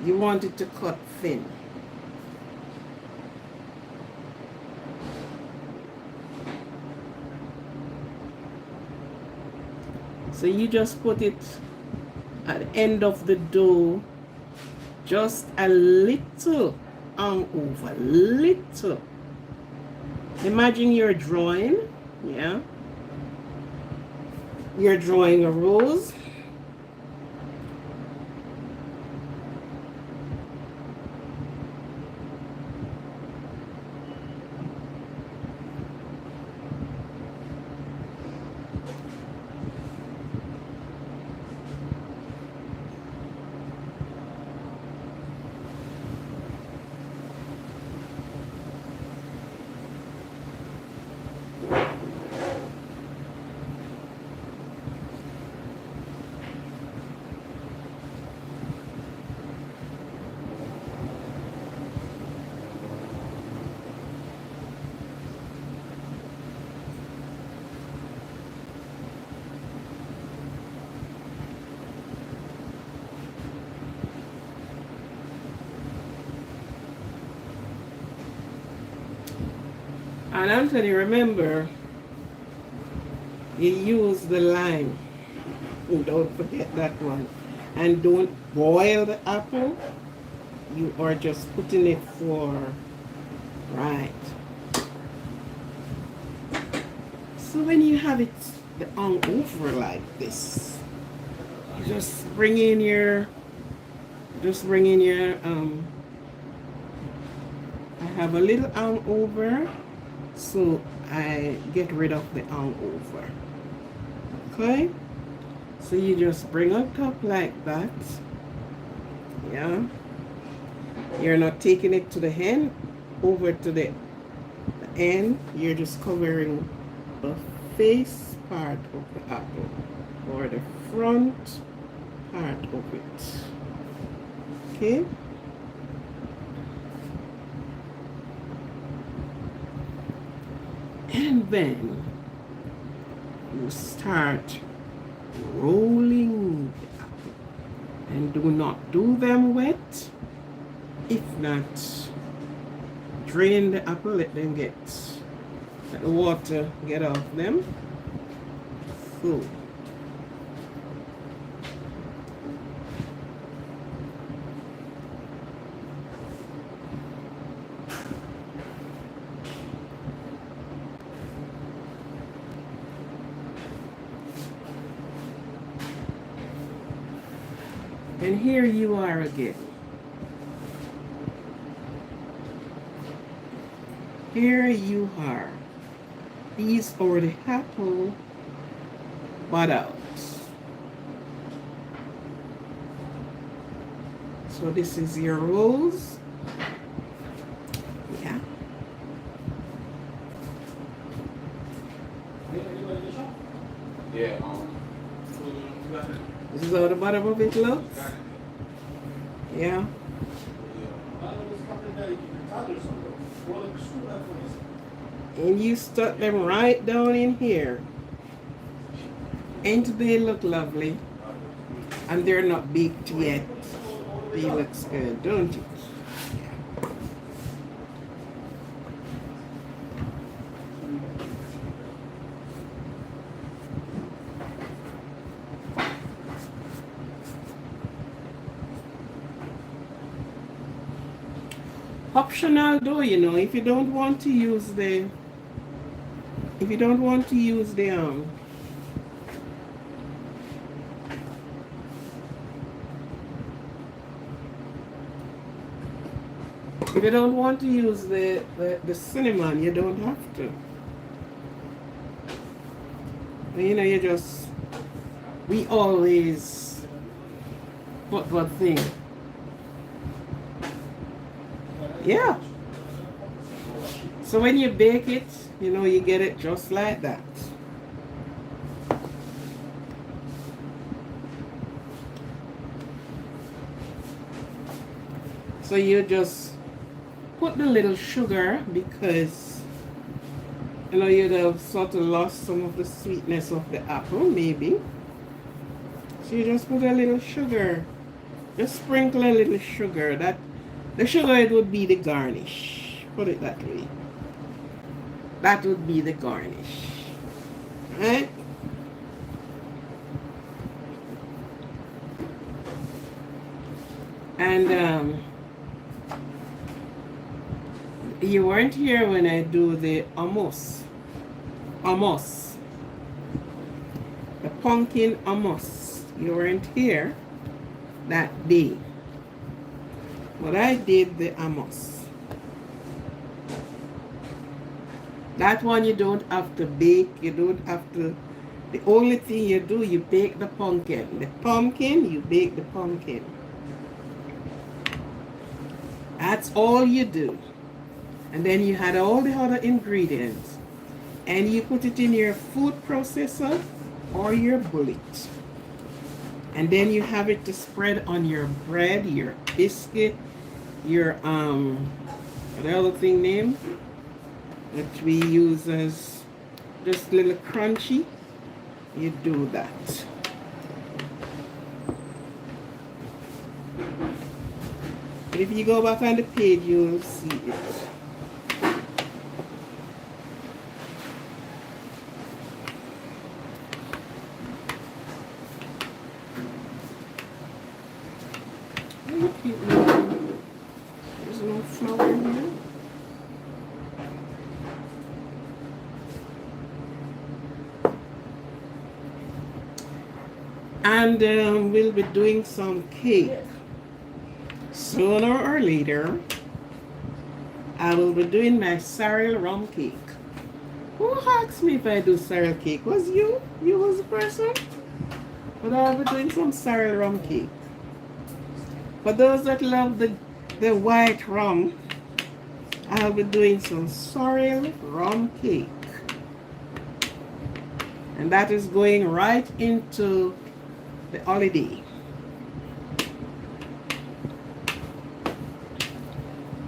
S1: You want it to cut thin. So you just put it at the end of the dough, just a little on over, little. Imagine you're drawing, yeah? You're drawing a rose. And Anthony, remember, you use the lime. Don't forget that one. And don't boil the apple. You are just putting it for, right. So when you have it on over like this, you just bring in your, I have a little on over. So I get rid of the on over. Okay? So you just bring up top like that. Yeah. You're not taking it to the end, over to the end. You're just covering the face part of the apple or the front part of it. Okay? And then you start rolling the apple. And do not do them wet. If not, drain the apple, let the water get off them. So and here you are again. Here you are. These are the apple but out. So this is your rose. Yeah.
S2: Yeah.
S1: This is how the bottom of it looks. Yeah. And you stuck them right down in here. Ain't they look lovely? And they're not baked yet. They looks good, don't you? Optional though, you know, if you don't want to use the if you don't want to use the if you don't want to use the cinnamon, you don't have to. You know, you just we always put one thing. Yeah. So when you bake it, you know, you get it just like that. So you just put the little sugar because, you know, you'd have sort of lost some of the sweetness of the apple, maybe. So you just put a little sugar. Just sprinkle a little sugar. The sugar, it would be the garnish. Put it that way. That would be the garnish. Right? And you weren't here when I do the hummus. Hummus. The pumpkin hummus. You weren't here that day. But I did the hummus. That one you don't have to bake. You don't have to. The only thing you do, you bake the pumpkin. The pumpkin, you bake the pumpkin. That's all you do. And then you had all the other ingredients. And you put it in your food processor or your bullet. And then you have it to spread on your bread, your biscuit, your what the other thing name that we use as just a little crunchy. You do that. But if you go back on the page, you'll see it. There's no flour in here. And we'll be doing some cake. Sooner or later, I will be doing my sorrel rum cake. Who asked me if I do sorrel cake? Was you? You was the person? But I'll be doing some sorrel rum cake. For those that love the white rum, I'll be doing some sorrel rum cake. And that is going right into the holiday.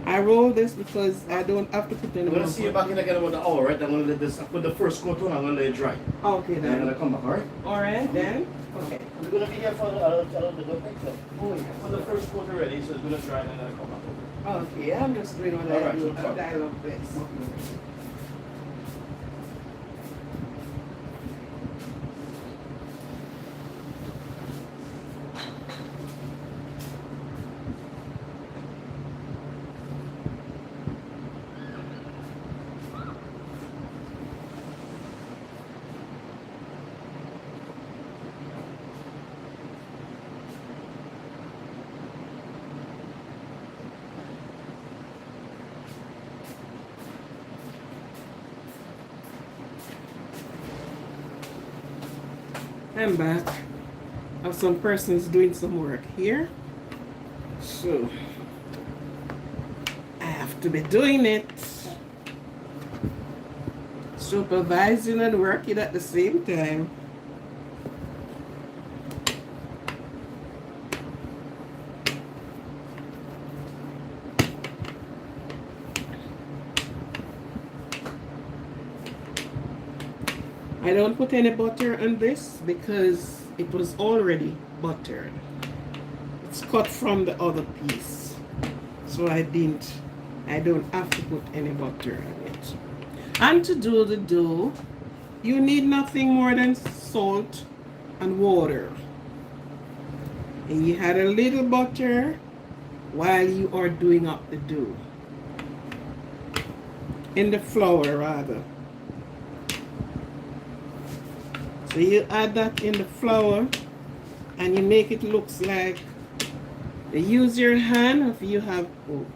S1: I roll this because I don't have to put any
S2: I'm
S1: more.
S2: gonna see you back in again about an hour, right? I'm gonna let this put the first coat on, I'm gonna let it dry.
S1: Okay
S2: Then I'm
S1: then.
S2: gonna come back, alright?
S1: Alright then. Okay.
S2: We're gonna be here for the good thing, so.
S1: Oh yeah.
S2: For the first coat already, so it's gonna dry and then I'll come back over.
S1: Okay, I'm just doing what I
S2: Alright,
S1: do.
S2: no problem.
S1: I love this. I'm back. I have some persons doing some work here. So So I have to be doing it. Supervising and working at the same time. I don't put any butter on this because it was already buttered. It's cut from the other piece. So I don't have to put any butter on it. And to do the dough, you need nothing more than salt and water. And you add a little butter while you are doing up the dough. In the flour rather. So you add that in the flour and you make it looks like you use your hand if you have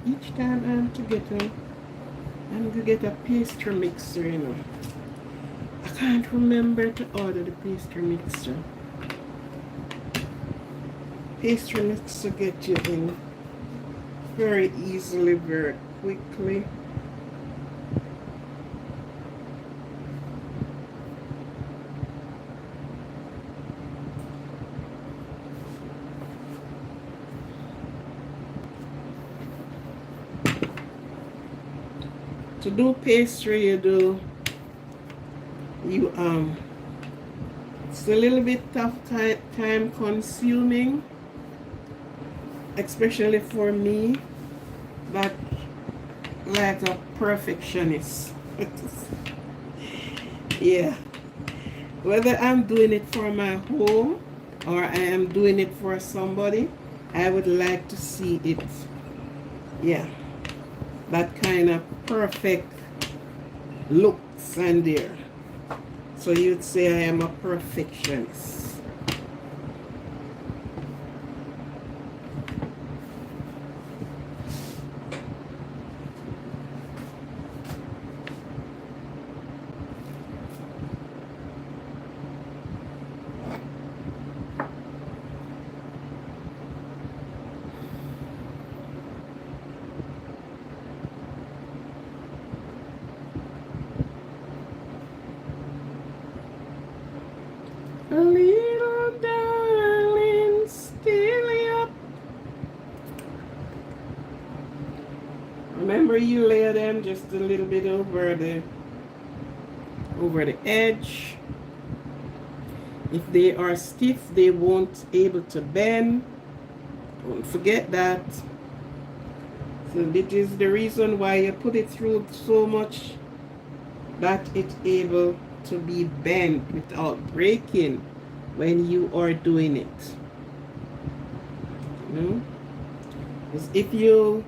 S1: each time I'm to get a pastry mixer, you know. I can't remember to order the pastry mixer. Pastry mixer get you in very easily, very quickly. To do pastry, it's a little bit tough, time consuming, especially for me that like a perfectionist. Yeah, whether I'm doing it for my home or I am doing it for somebody, I would like to see it, yeah, that kind of perfect looks and there. So you'd say I am a perfectionist. A little darling, still up. Remember, you lay them just a little bit over the edge. If they are stiff, they won't able to bend. Don't forget that. So this is the reason why you put it through so much that it's able to be bent without breaking when you are doing it. You know? Because if you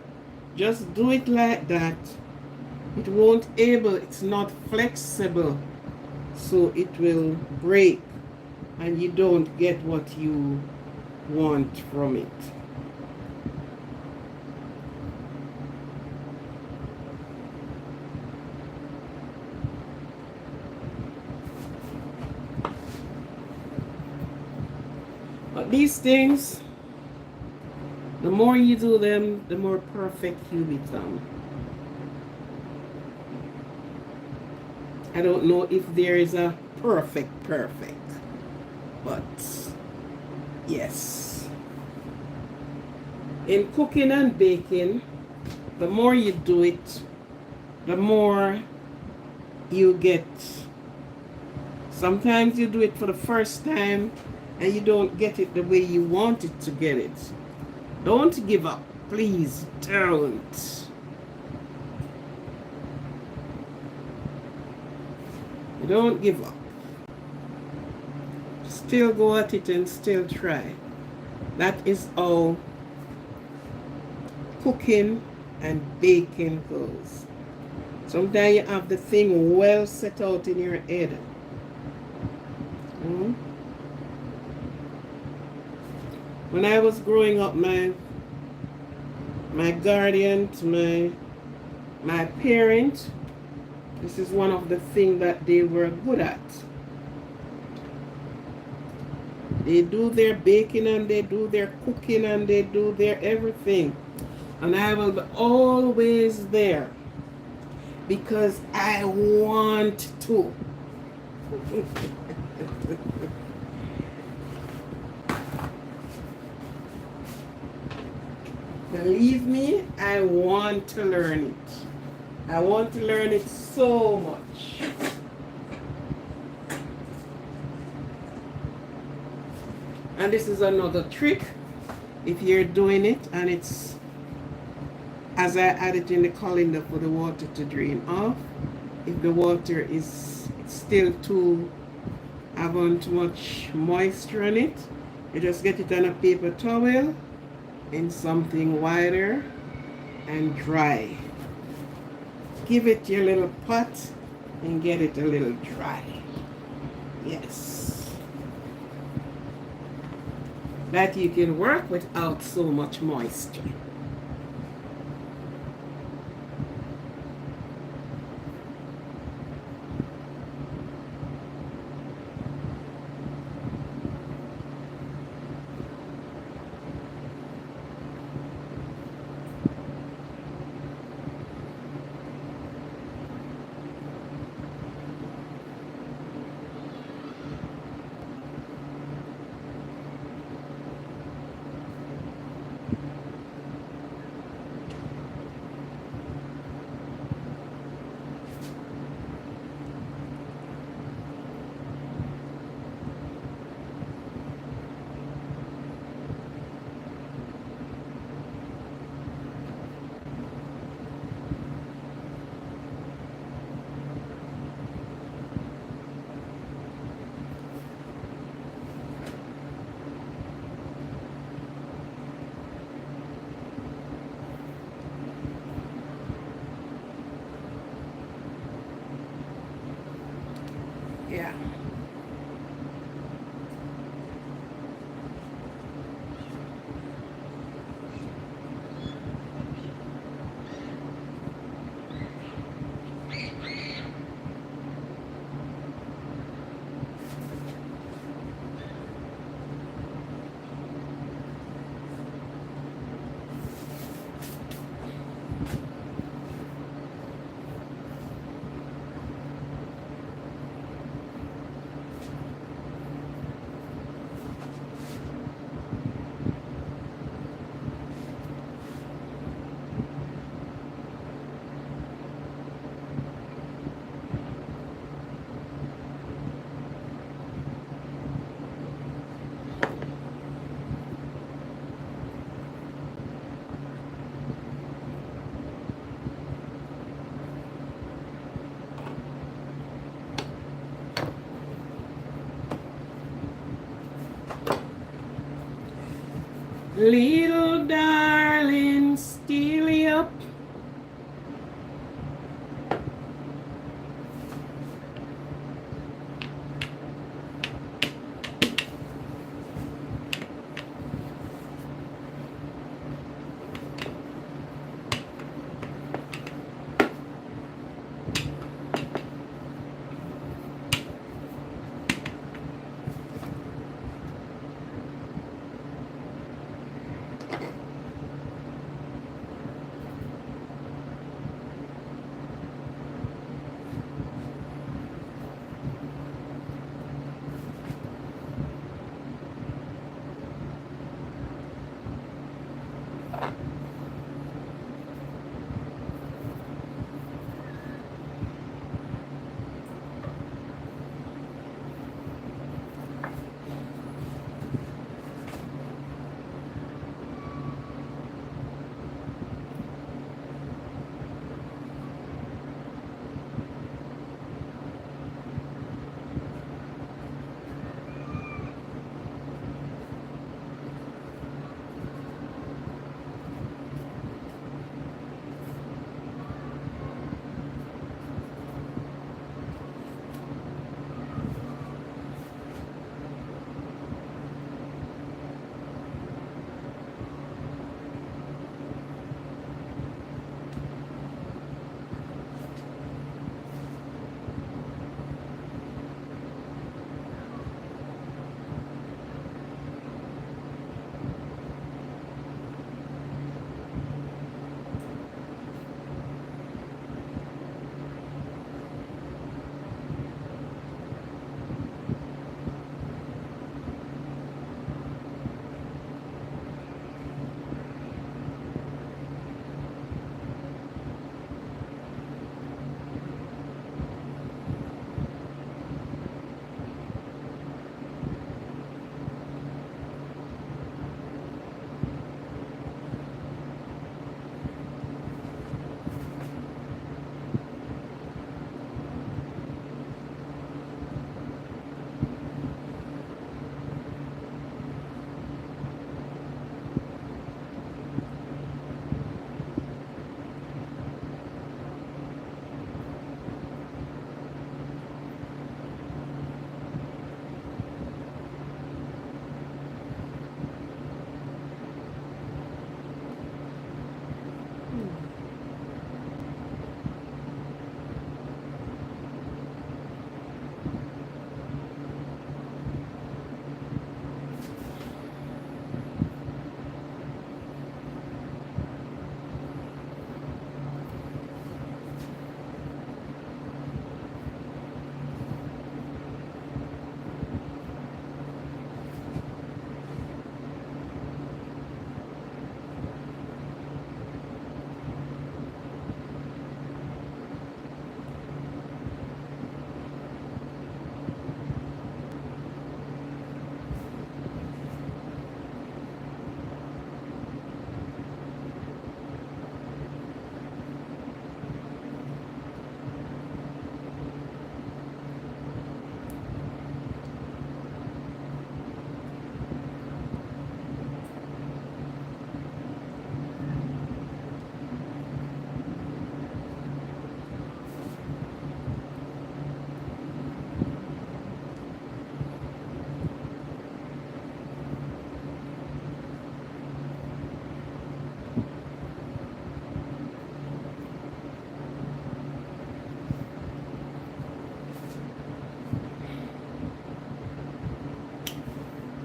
S1: just do it like that, it won't able, it's not flexible, so it will break and you don't get what you want from it. But these things, the more you do them, the more perfect you become. I don't know if there is a perfect, but yes. In cooking and baking, the more you do it, the more you get. Sometimes you do it for the first time and you don't get it the way you wanted to get it. Don't give up. Please don't. Don't give up. Still go at it and still try. That is how cooking and baking goes. Sometimes you have the thing well set out in your head. When I was growing up, my guardian, my parent, this is one of the things that they were good at. They do their baking and they do their cooking and they do their everything. And I will be always there because I want to. Believe me, I want to learn it. I want to learn it so much. And this is another trick. If you're doing it and it's, as I add it in the colander for the water to drain off, if the water is still too, having too much moisture on it, you just get it on a paper towel in something wider and dry. Give it your little pot and get it a little dry. Yes. That you can work without so much moisture. Yeah. Little darling, steely up.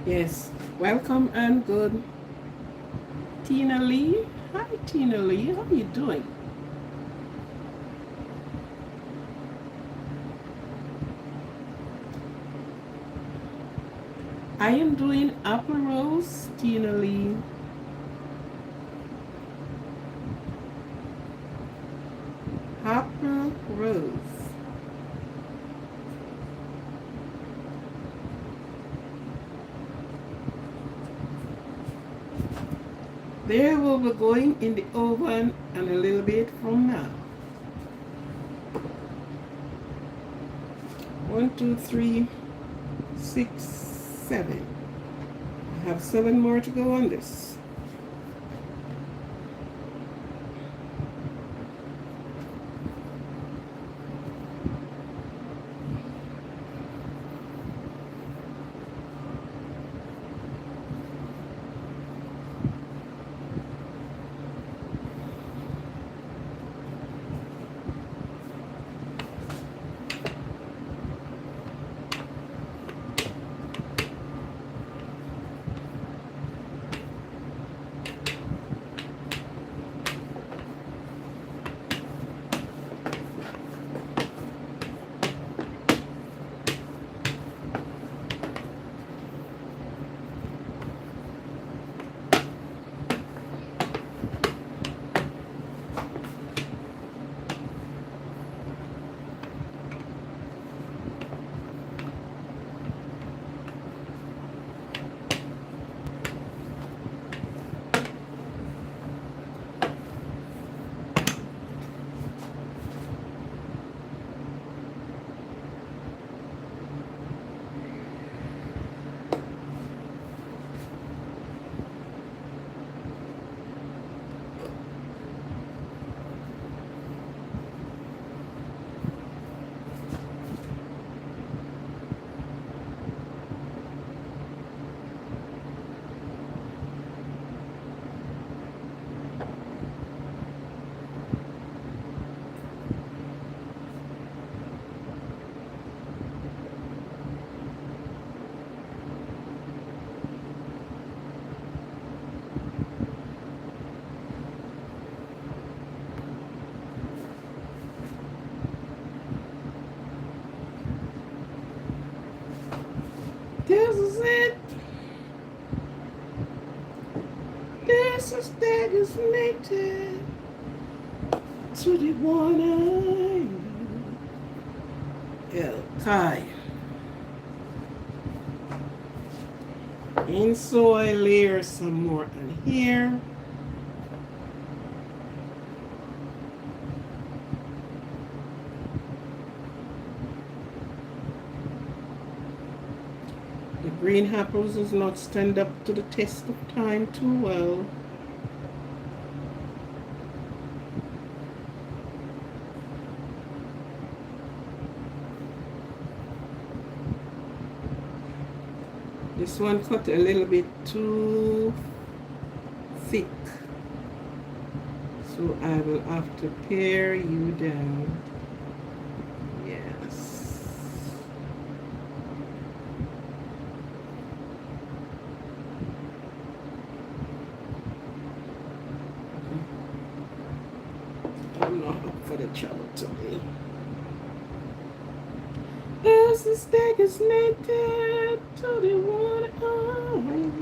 S1: Yes. Welcome and good. Tina Lee. Hi, Tina Lee. How are you doing? I am doing apple rose, Tina Lee. Apple rose. They will be going in the oven and a little bit from now. 1, 2, 3, 6, 7. I have 7 more to go on this. This is it. This is designated to the one I know. Okay. And so I layer some more on here. The green apples does not stand up to the test of time too well. This one cut a little bit too thick, so I will have to pare you down. Yes. I'm not up for the trouble today. As the stag is naked to the one I know.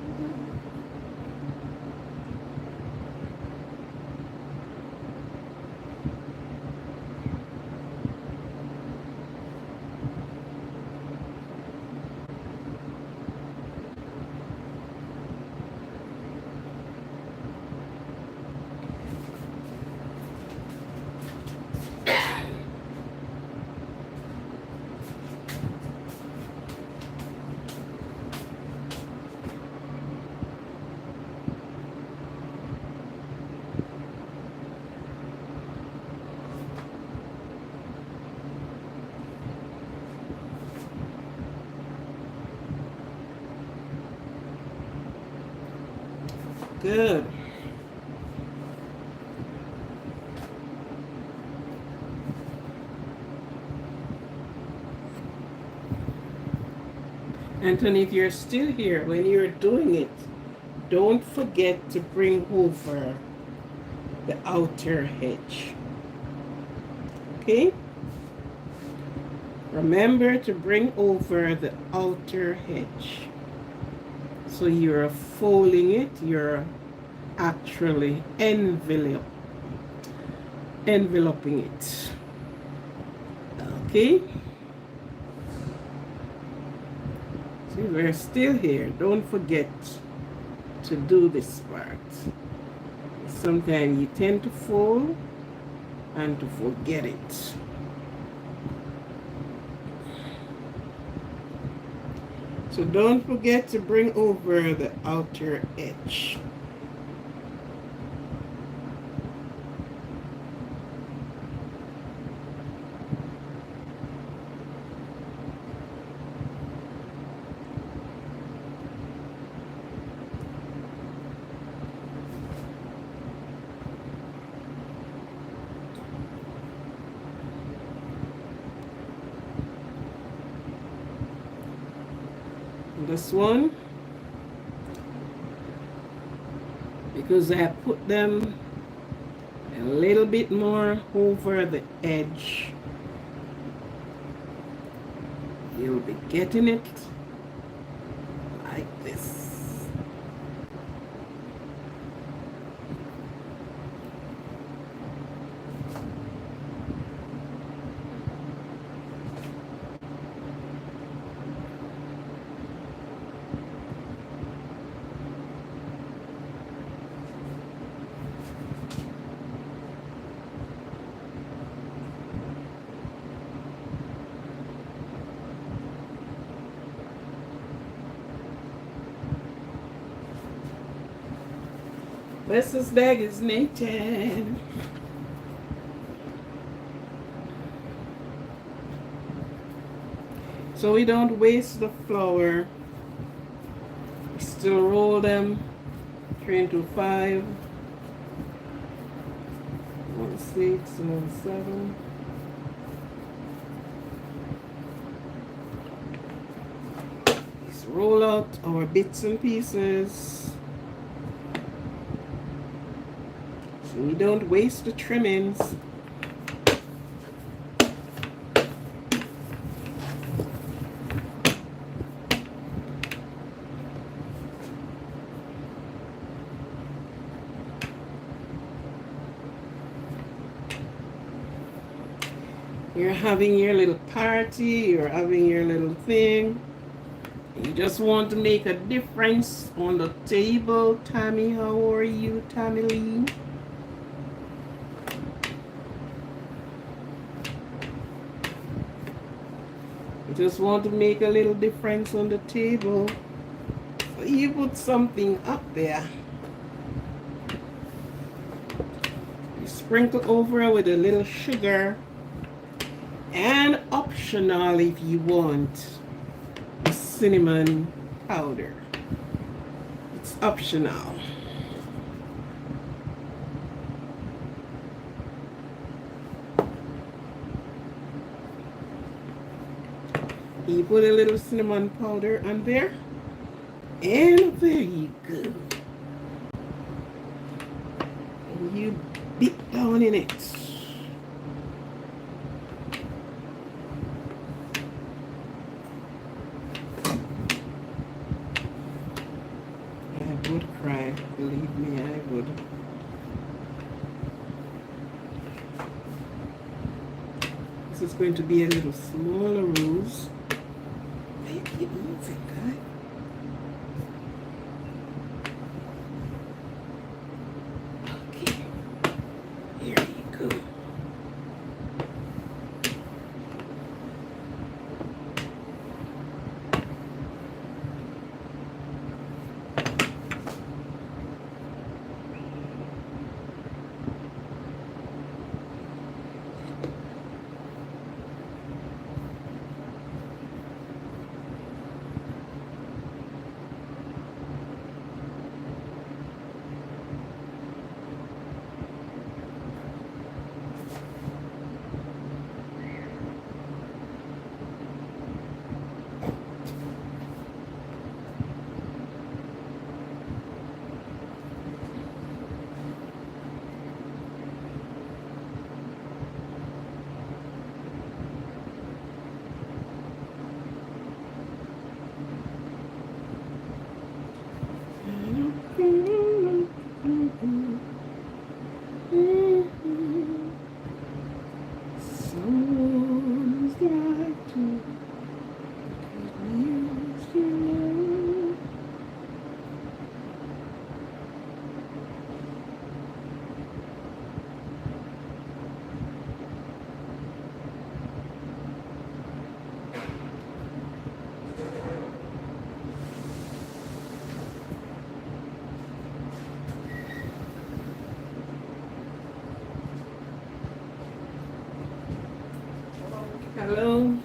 S1: Good. Anthony, if you're still here, when you're doing it, don't forget to bring over the outer edge. Okay? Remember to bring over the outer edge. So you're folding it, you're actually enveloping it. Okay? See, we're still here. Don't forget to do this part. Sometimes you tend to fold and to forget it. So don't forget to bring over the outer edge. This one, because I put them a little bit more over the edge, you'll be getting it like this. This bag is naked. So we don't waste the flour. We still roll them 3 into 5, 1 6 and 1 7. Let's roll out our bits and pieces. So we don't waste the trimmings. You're having your little party, you're having your little thing. You just want to make a difference on the table. Tammy, how are you, Tammy Lee? You just want to make a little difference on the table. So you put something up there. You sprinkle over with a little sugar. And optional if you want cinnamon powder. It's optional. You put a little cinnamon powder on there, and there you go. And you dip down in it. I would cry, believe me, I would. This is going to be a little smaller rose. Keep moving, guys. Okay, here you go. Someone's got to use you. Hello.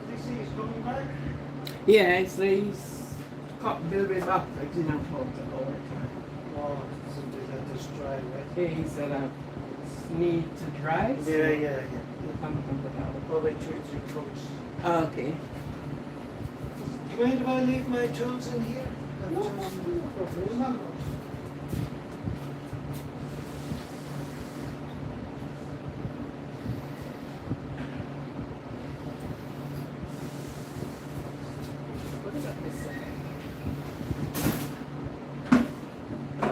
S2: This is coming back.
S1: Yeah, it's he's cut Billy back. I didn't talk to all the time.
S2: Oh, so they let this dry, right?
S1: Yeah, he said I need to dry. So
S2: Yeah.
S1: I'm comfortable.
S2: Probably 2 or 3 coats.
S1: Okay.
S2: Do you mind if I leave my tools in here?
S1: No.
S2: No.
S1: What about this side?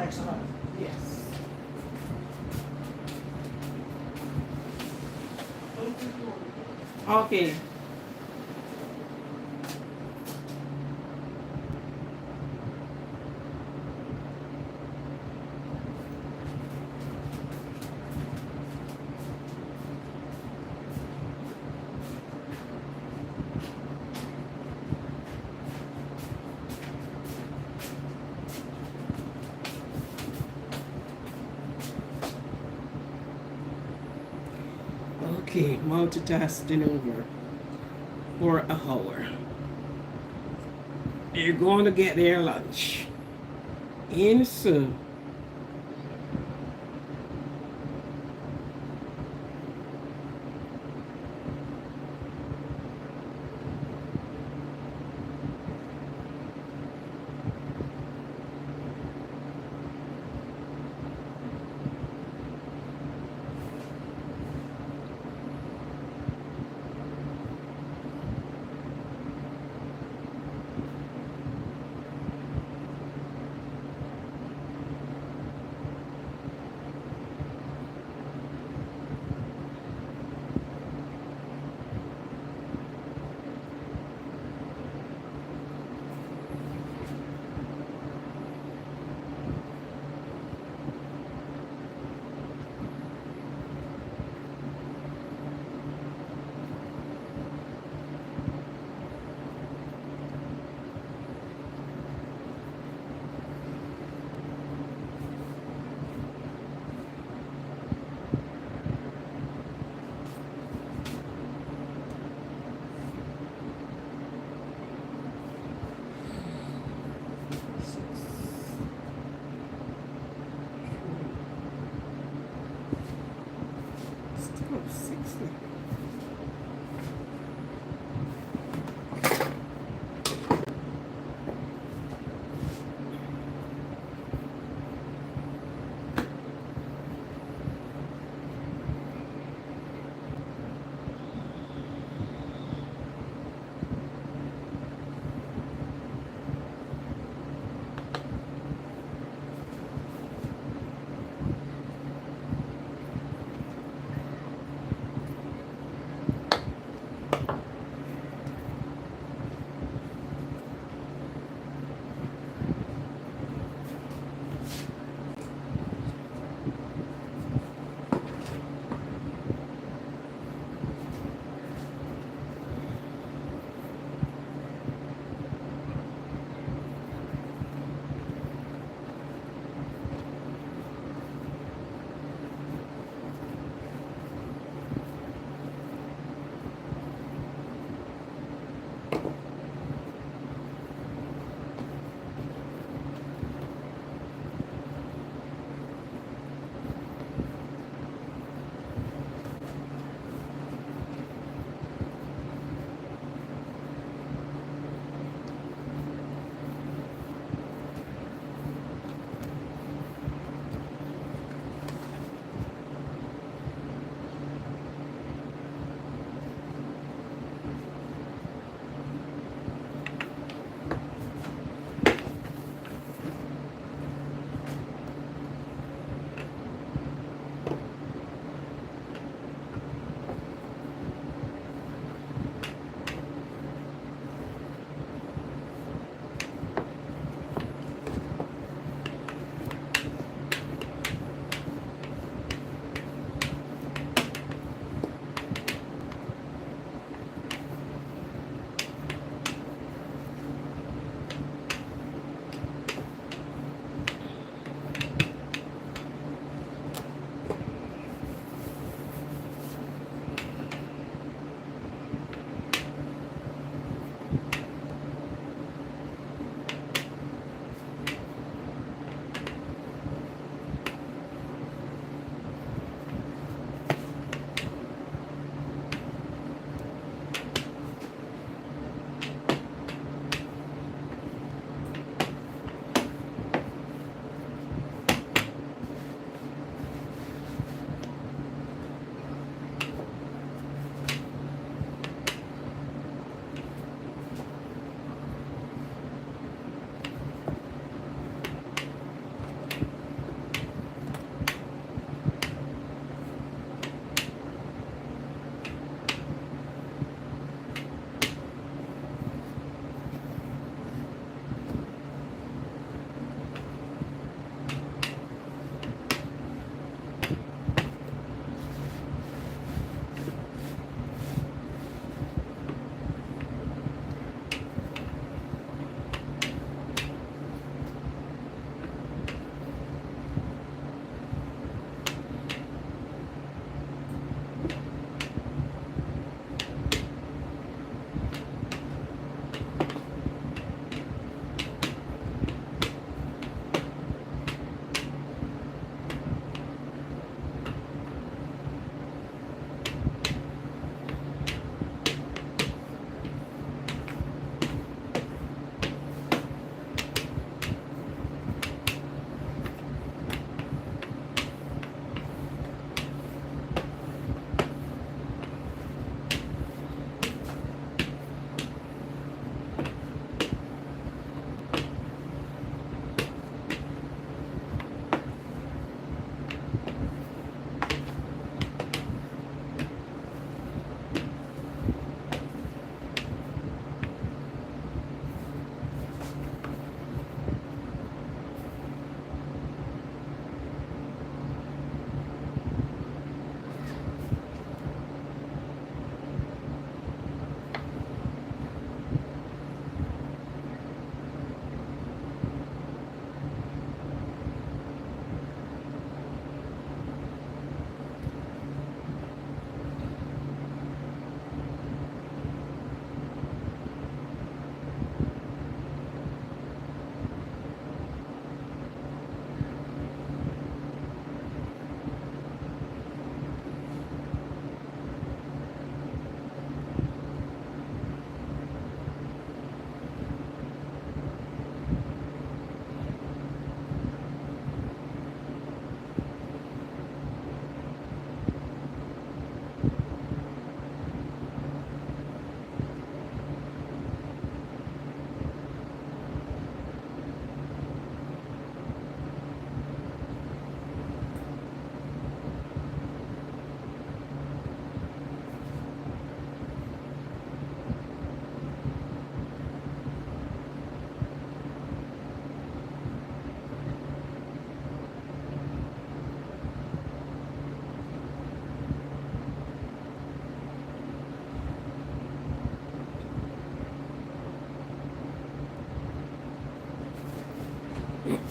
S2: Excellent.
S1: Yes. Okay. Okay, multitasking over for an hour. You're going to get their lunch. In soon. Still 60.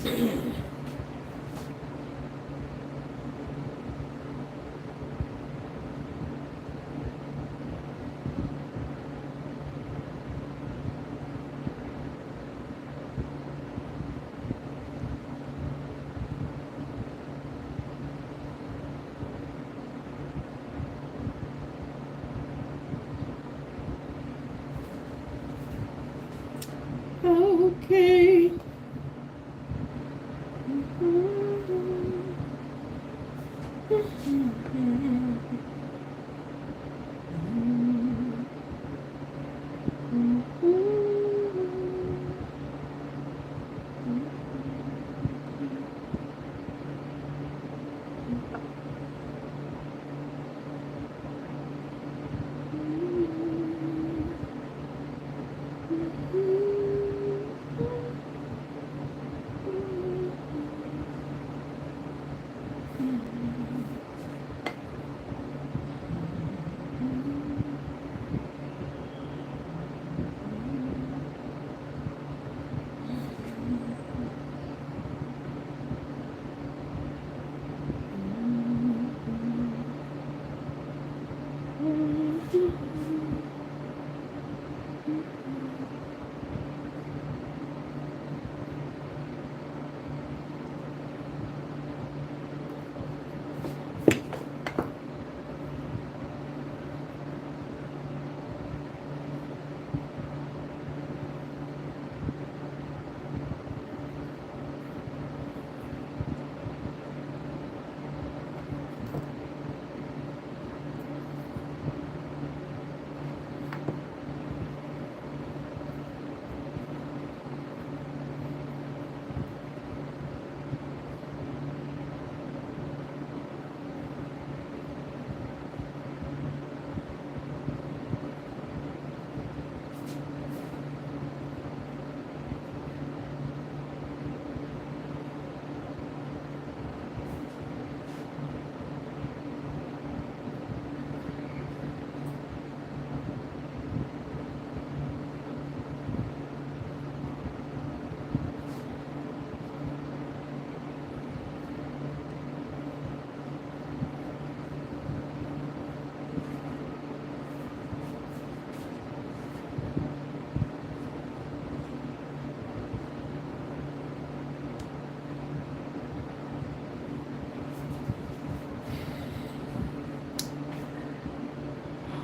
S1: Okay.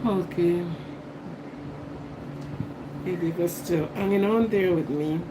S1: Okay. Baby was still hanging on there with me.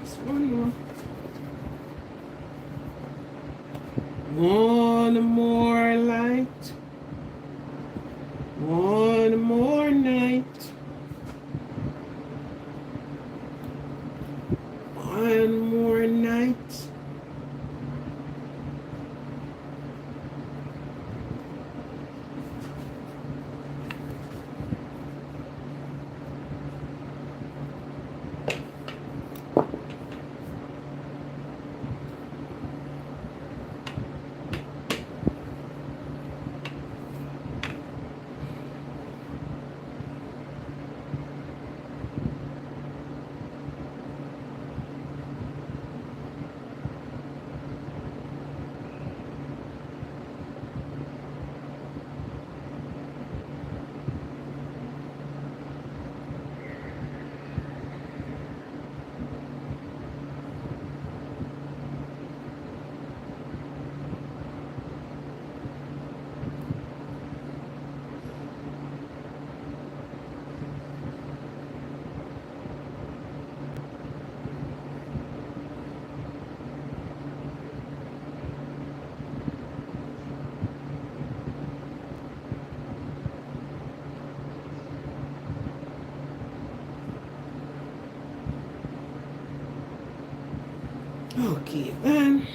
S1: Just one more. One more light. One more night. One more night. Okay, then.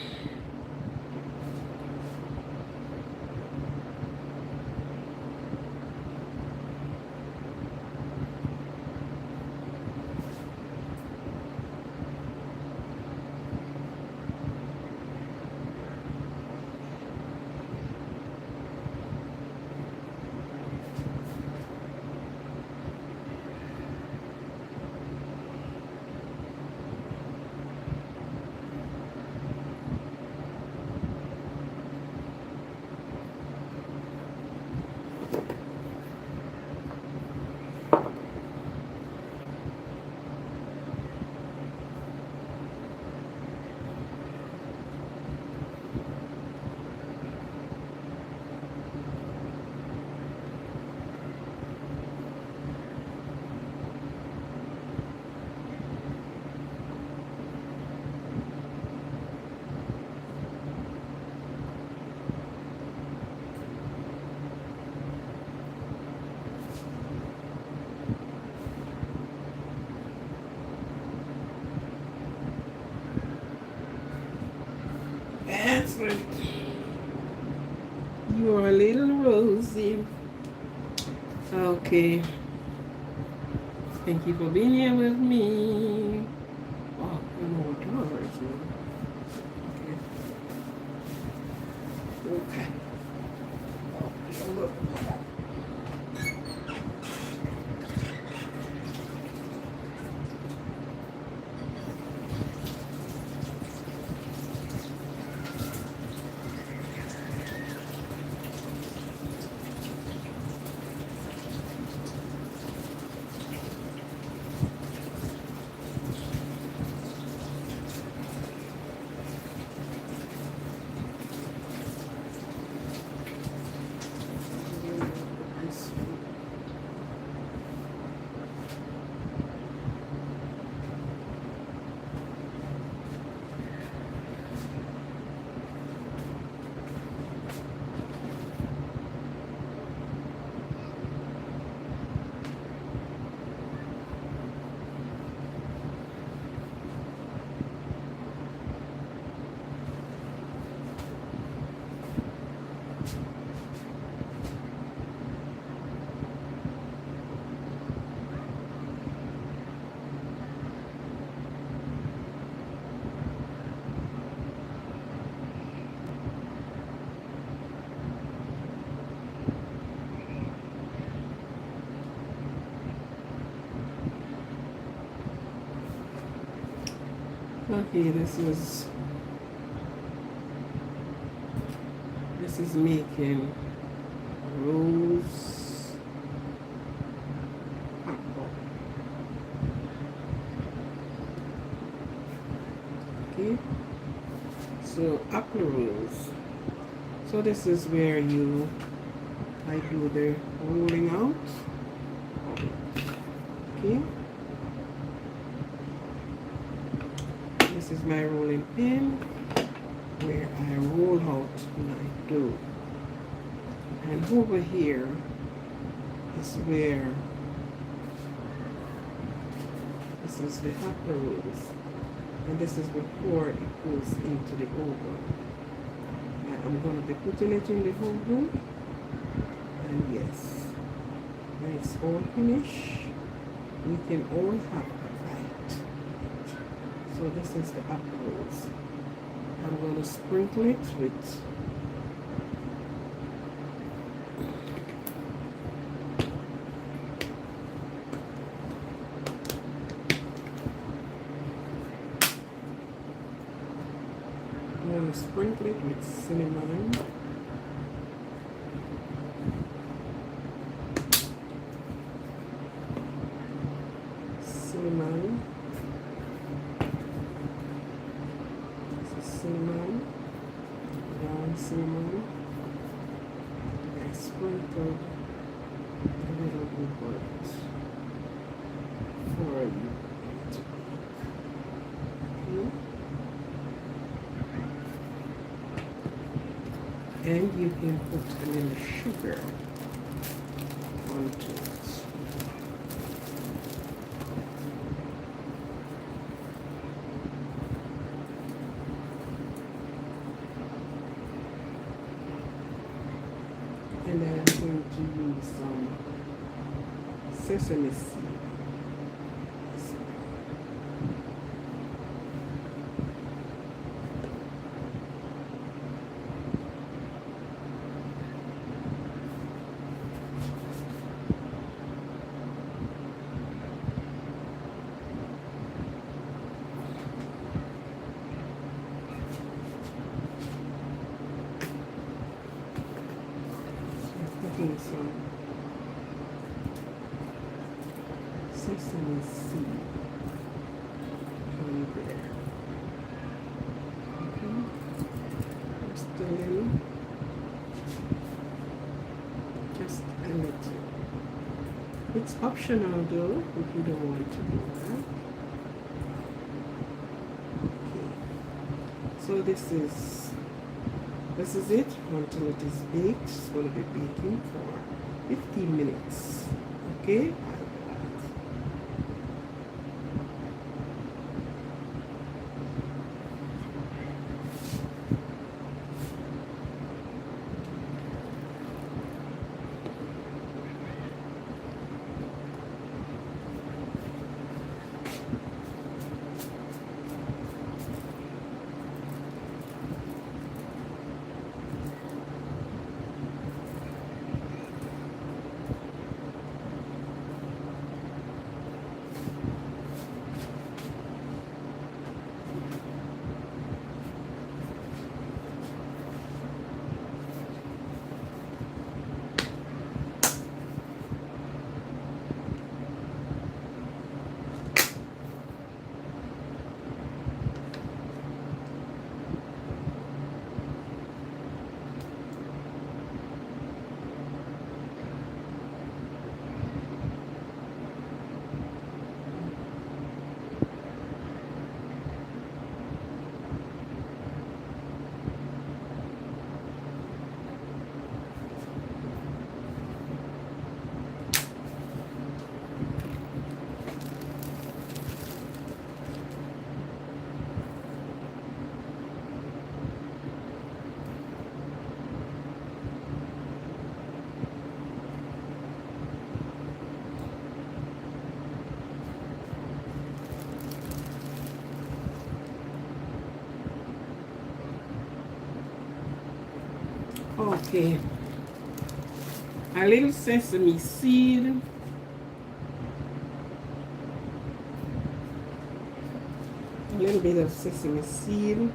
S1: Excellent. You're a little rosy. Okay. Thank you for being here with me. Oh, Okay, this is making rose apple. Okay, so apple rose. So this is where I do the rolling out. Okay, this is my rolling pin where I roll out my dough, and over here is where this is the apple rose, and this is before it goes into the oven. And I'm going to be putting it in the oven, and yes, when it's all finished, we can all have a bite. So this is the apple rose. I'm going to sprinkle it with cinnamon. Cinnamon. This is cinnamon. Ground cinnamon. I sprinkled a little bit of it for you. And you can put a little sugar onto it. And then I'm going to use some sesame seed. Putting some sesame seed on there. Okay, just a little, just a little. It's optional though if you don't want to do that. Okay, so this is it until it is baked. It's going to be baking for 15 minutes. Okay? Okay, a little sesame seed, A little bit of sesame seed.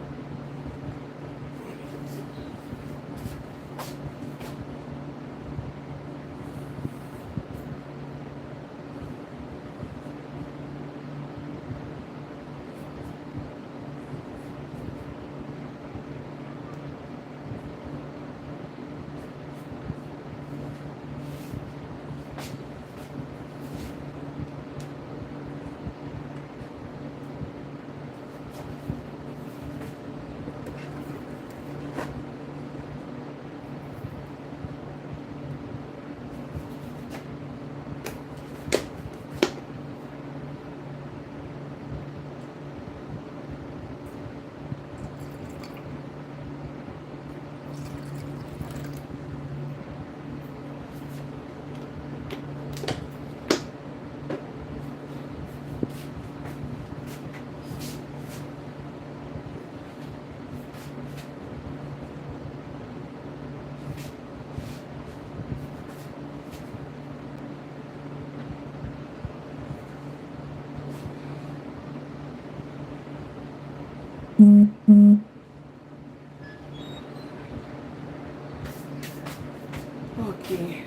S1: Okay,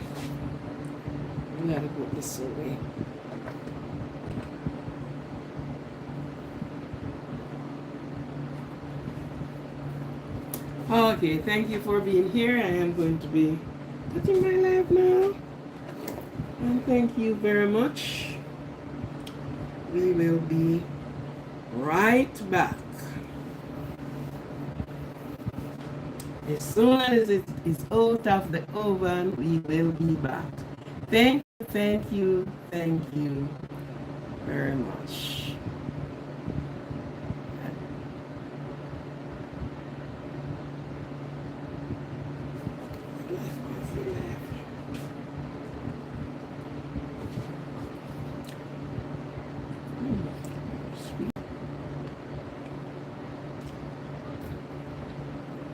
S1: I'm gonna put this away. Okay, thank you for being here. I am going to be touching my live now. And thank you very much. We will be right back. As soon as it is out of the oven, we will be back. Thank you very much.